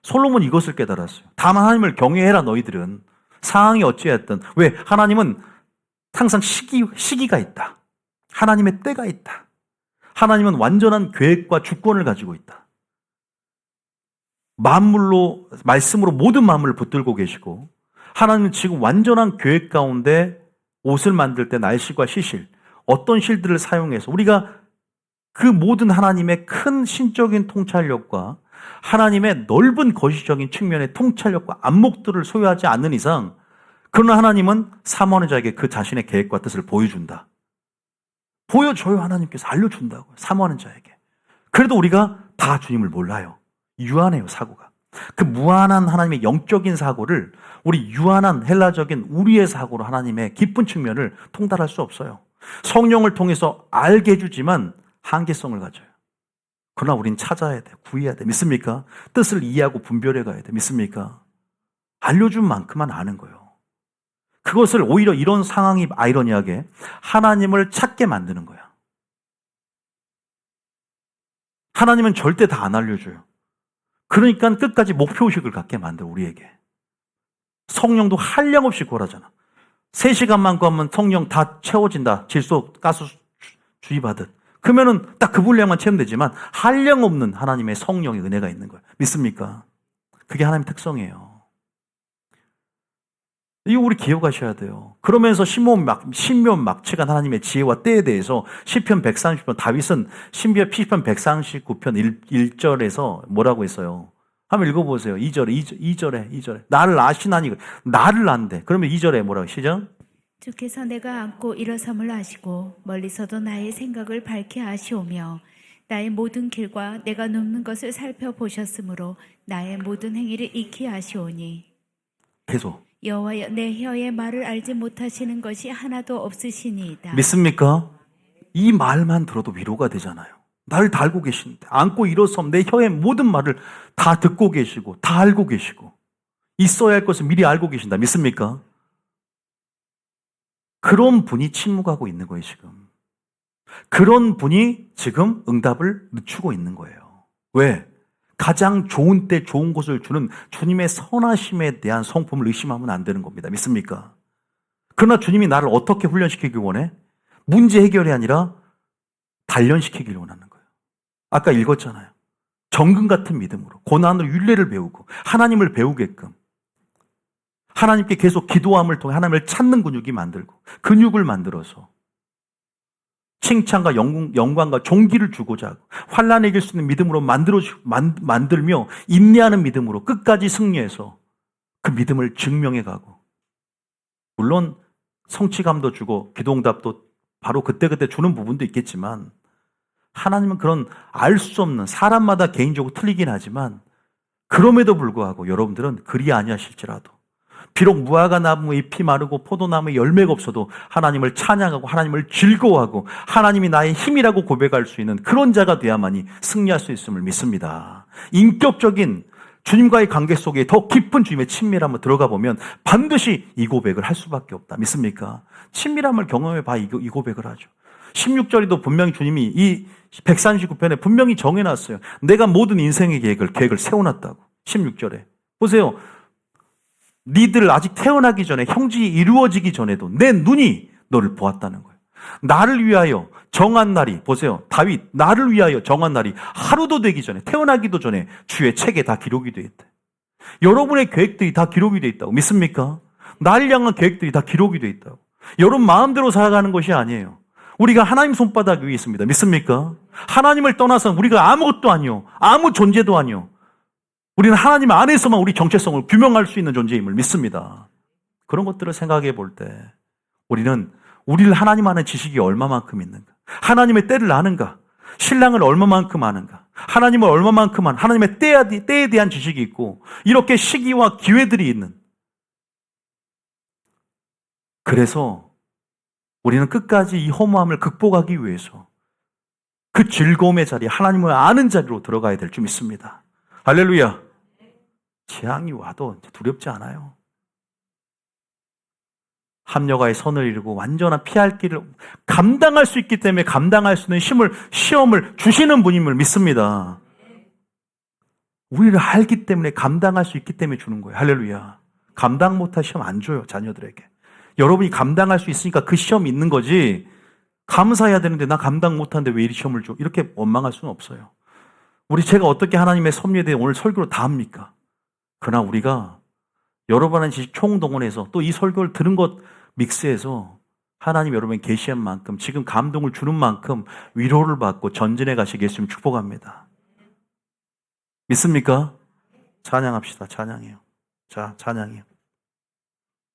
솔로몬 이것을 깨달았어요. 다만 하나님을 경외해라 너희들은. 상황이 어찌했든. 왜? 하나님은 항상 시기가 있다. 하나님의 때가 있다. 하나님은 완전한 계획과 주권을 가지고 있다. 만물로, 말씀으로 모든 만물을 붙들고 계시고, 하나님은 지금 완전한 계획 가운데 옷을 만들 때 날실과 시실, 어떤 실들을 사용해서 우리가 그 모든 하나님의 큰 신적인 통찰력과 하나님의 넓은 거시적인 측면의 통찰력과 안목들을 소유하지 않는 이상, 그러나 하나님은 사모하는 자에게 그 자신의 계획과 뜻을 보여준다. 보여줘요. 하나님께서 알려준다고요. 사모하는 자에게. 그래도 우리가 다 주님을 몰라요. 유한해요, 사고가. 그 무한한 하나님의 영적인 사고를 우리 유한한 헬라적인 우리의 사고로 하나님의 깊은 측면을 통달할 수 없어요. 성령을 통해서 알게 해주지만 한계성을 가져요. 그러나 우린 찾아야 돼. 구해야 돼. 믿습니까? 뜻을 이해하고 분별해 가야 돼. 믿습니까? 알려준 만큼만 아는 거예요. 그것을 오히려 이런 상황이 아이러니하게 하나님을 찾게 만드는 거야. 하나님은 절대 다 안 알려줘요. 그러니까 끝까지 목표의식을 갖게 만들어 우리에게. 성령도 한량없이 구하잖아. 3시간만 구하면 성령 다 채워진다. 질소, 가스 주입하듯. 그러면은 딱 그 분량만 채우면 되지만 한량없는 하나님의 성령의 은혜가 있는 거예요. 믿습니까? 그게 하나님의 특성이에요. 이거 우리 기억하셔야 돼요. 그러면서 신묘 막측한 하나님의 지혜와 때에 대해서 시편 130편, 다윗은 시편 139편 1절에서 뭐라고 했어요? 한번 읽어보세요. 2절에. 나를 아시나니, 나를 안대. 그러면 2절에 뭐라고 시죠? 주께서 내가 안고 일어섬을 아시고 멀리서도 나의 생각을 밝히 아시오며 나의 모든 길과 내가 눕는 것을 살펴보셨으므로 나의 모든 행위를 익히 아시오니 계속. 여호와여 내 혀의 말을 알지 못하시는 것이 하나도 없으시니이다. 믿습니까? 이 말만 들어도 위로가 되잖아요. 나를 다 알고 계신데 안고 일어섬 내 혀의 모든 말을 다 듣고 계시고 다 알고 계시고 있어야 할 것을 미리 알고 계신다. 믿습니까? 그런 분이 침묵하고 있는 거예요, 지금. 그런 분이 지금 응답을 늦추고 있는 거예요. 왜? 가장 좋은 때 좋은 것을 주는 주님의 선하심에 대한 성품을 의심하면 안 되는 겁니다. 믿습니까? 그러나 주님이 나를 어떻게 훈련시키길 원해? 문제 해결이 아니라 단련시키길 원하는 거예요. 아까 읽었잖아요. 정금 같은 믿음으로 고난으로 율례를 배우고 하나님을 배우게끔 하나님께 계속 기도함을 통해 하나님을 찾는 근육이 만들고 근육을 만들어서 칭찬과 영광과 존귀를 주고자 하고 환난을 이길 수 있는 믿음으로 만들며 인내하는 믿음으로 끝까지 승리해서 그 믿음을 증명해 가고 물론 성취감도 주고 기도응답도 바로 그때그때 주는 부분도 있겠지만 하나님은 그런 알 수 없는 사람마다 개인적으로 틀리긴 하지만 그럼에도 불구하고 여러분들은 그리 아니하실지라도 비록 무화과 나무 잎이 마르고 포도나무에 열매가 없어도 하나님을 찬양하고 하나님을 즐거워하고 하나님이 나의 힘이라고 고백할 수 있는 그런 자가 돼야만이 승리할 수 있음을 믿습니다. 인격적인 주님과의 관계 속에 더 깊은 주님의 친밀함을 들어가 보면 반드시 이 고백을 할 수밖에 없다. 믿습니까? 친밀함을 경험해 봐 이 고백을 하죠. 16절에도 분명히 주님이 이 139편에 분명히 정해놨어요. 내가 모든 인생의 계획을 세워놨다고. 16절에. 보세요. 니들 아직 태어나기 전에 형질이 이루어지기 전에도 내 눈이 너를 보았다는 거예요. 나를 위하여 정한 날이 보세요. 다윗 나를 위하여 정한 날이 하루도 되기 전에 태어나기도 전에 주의 책에 다 기록이 되어 있대. 여러분의 계획들이 다 기록이 되어 있다고 믿습니까? 나를 향한 계획들이 다 기록이 되어 있다고. 여러분 마음대로 살아가는 것이 아니에요. 우리가 하나님 손바닥 위에 있습니다. 믿습니까? 하나님을 떠나서 우리가 아무것도 아니요. 아무 존재도 아니요. 우리는 하나님 안에서만 우리 정체성을 규명할 수 있는 존재임을 믿습니다. 그런 것들을 생각해 볼 때 우리는 우리를 하나님 아는 지식이 얼마만큼 있는가? 하나님의 때를 아는가? 신랑을 얼마만큼 아는가? 하나님을 얼마만큼 아는 하나님의 때에 대한 지식이 있고 이렇게 시기와 기회들이 있는 그래서 우리는 끝까지 이 허무함을 극복하기 위해서 그 즐거움의 자리, 하나님을 아는 자리로 들어가야 될 줄 믿습니다. 할렐루야. 재앙이 와도 두렵지 않아요. 합력하여 선을 이루고 완전한 피할 길을 감당할 수 있기 때문에 감당할 수 있는 시험을 주시는 분임을 믿습니다. 우리를 알기 때문에 감당할 수 있기 때문에 주는 거예요. 할렐루야. 감당 못할 시험 안 줘요, 자녀들에게. 여러분이 감당할 수 있으니까 그 시험이 있는 거지, 감사해야 되는데 나 감당 못하는데 왜 이 시험을 줘? 이렇게 원망할 수는 없어요. 제가 어떻게 하나님의 섭리에 대해 오늘 설교를 다 합니까? 그러나 우리가 여러분의 지식 총동원해서 또 이 설교를 들은 것 믹스해서 하나님 여러분에 계시한 만큼, 지금 감동을 주는 만큼 위로를 받고 전진해 가시게 예수님 축복합니다. 믿습니까? 찬양합시다. 찬양해요. 자, 찬양해요.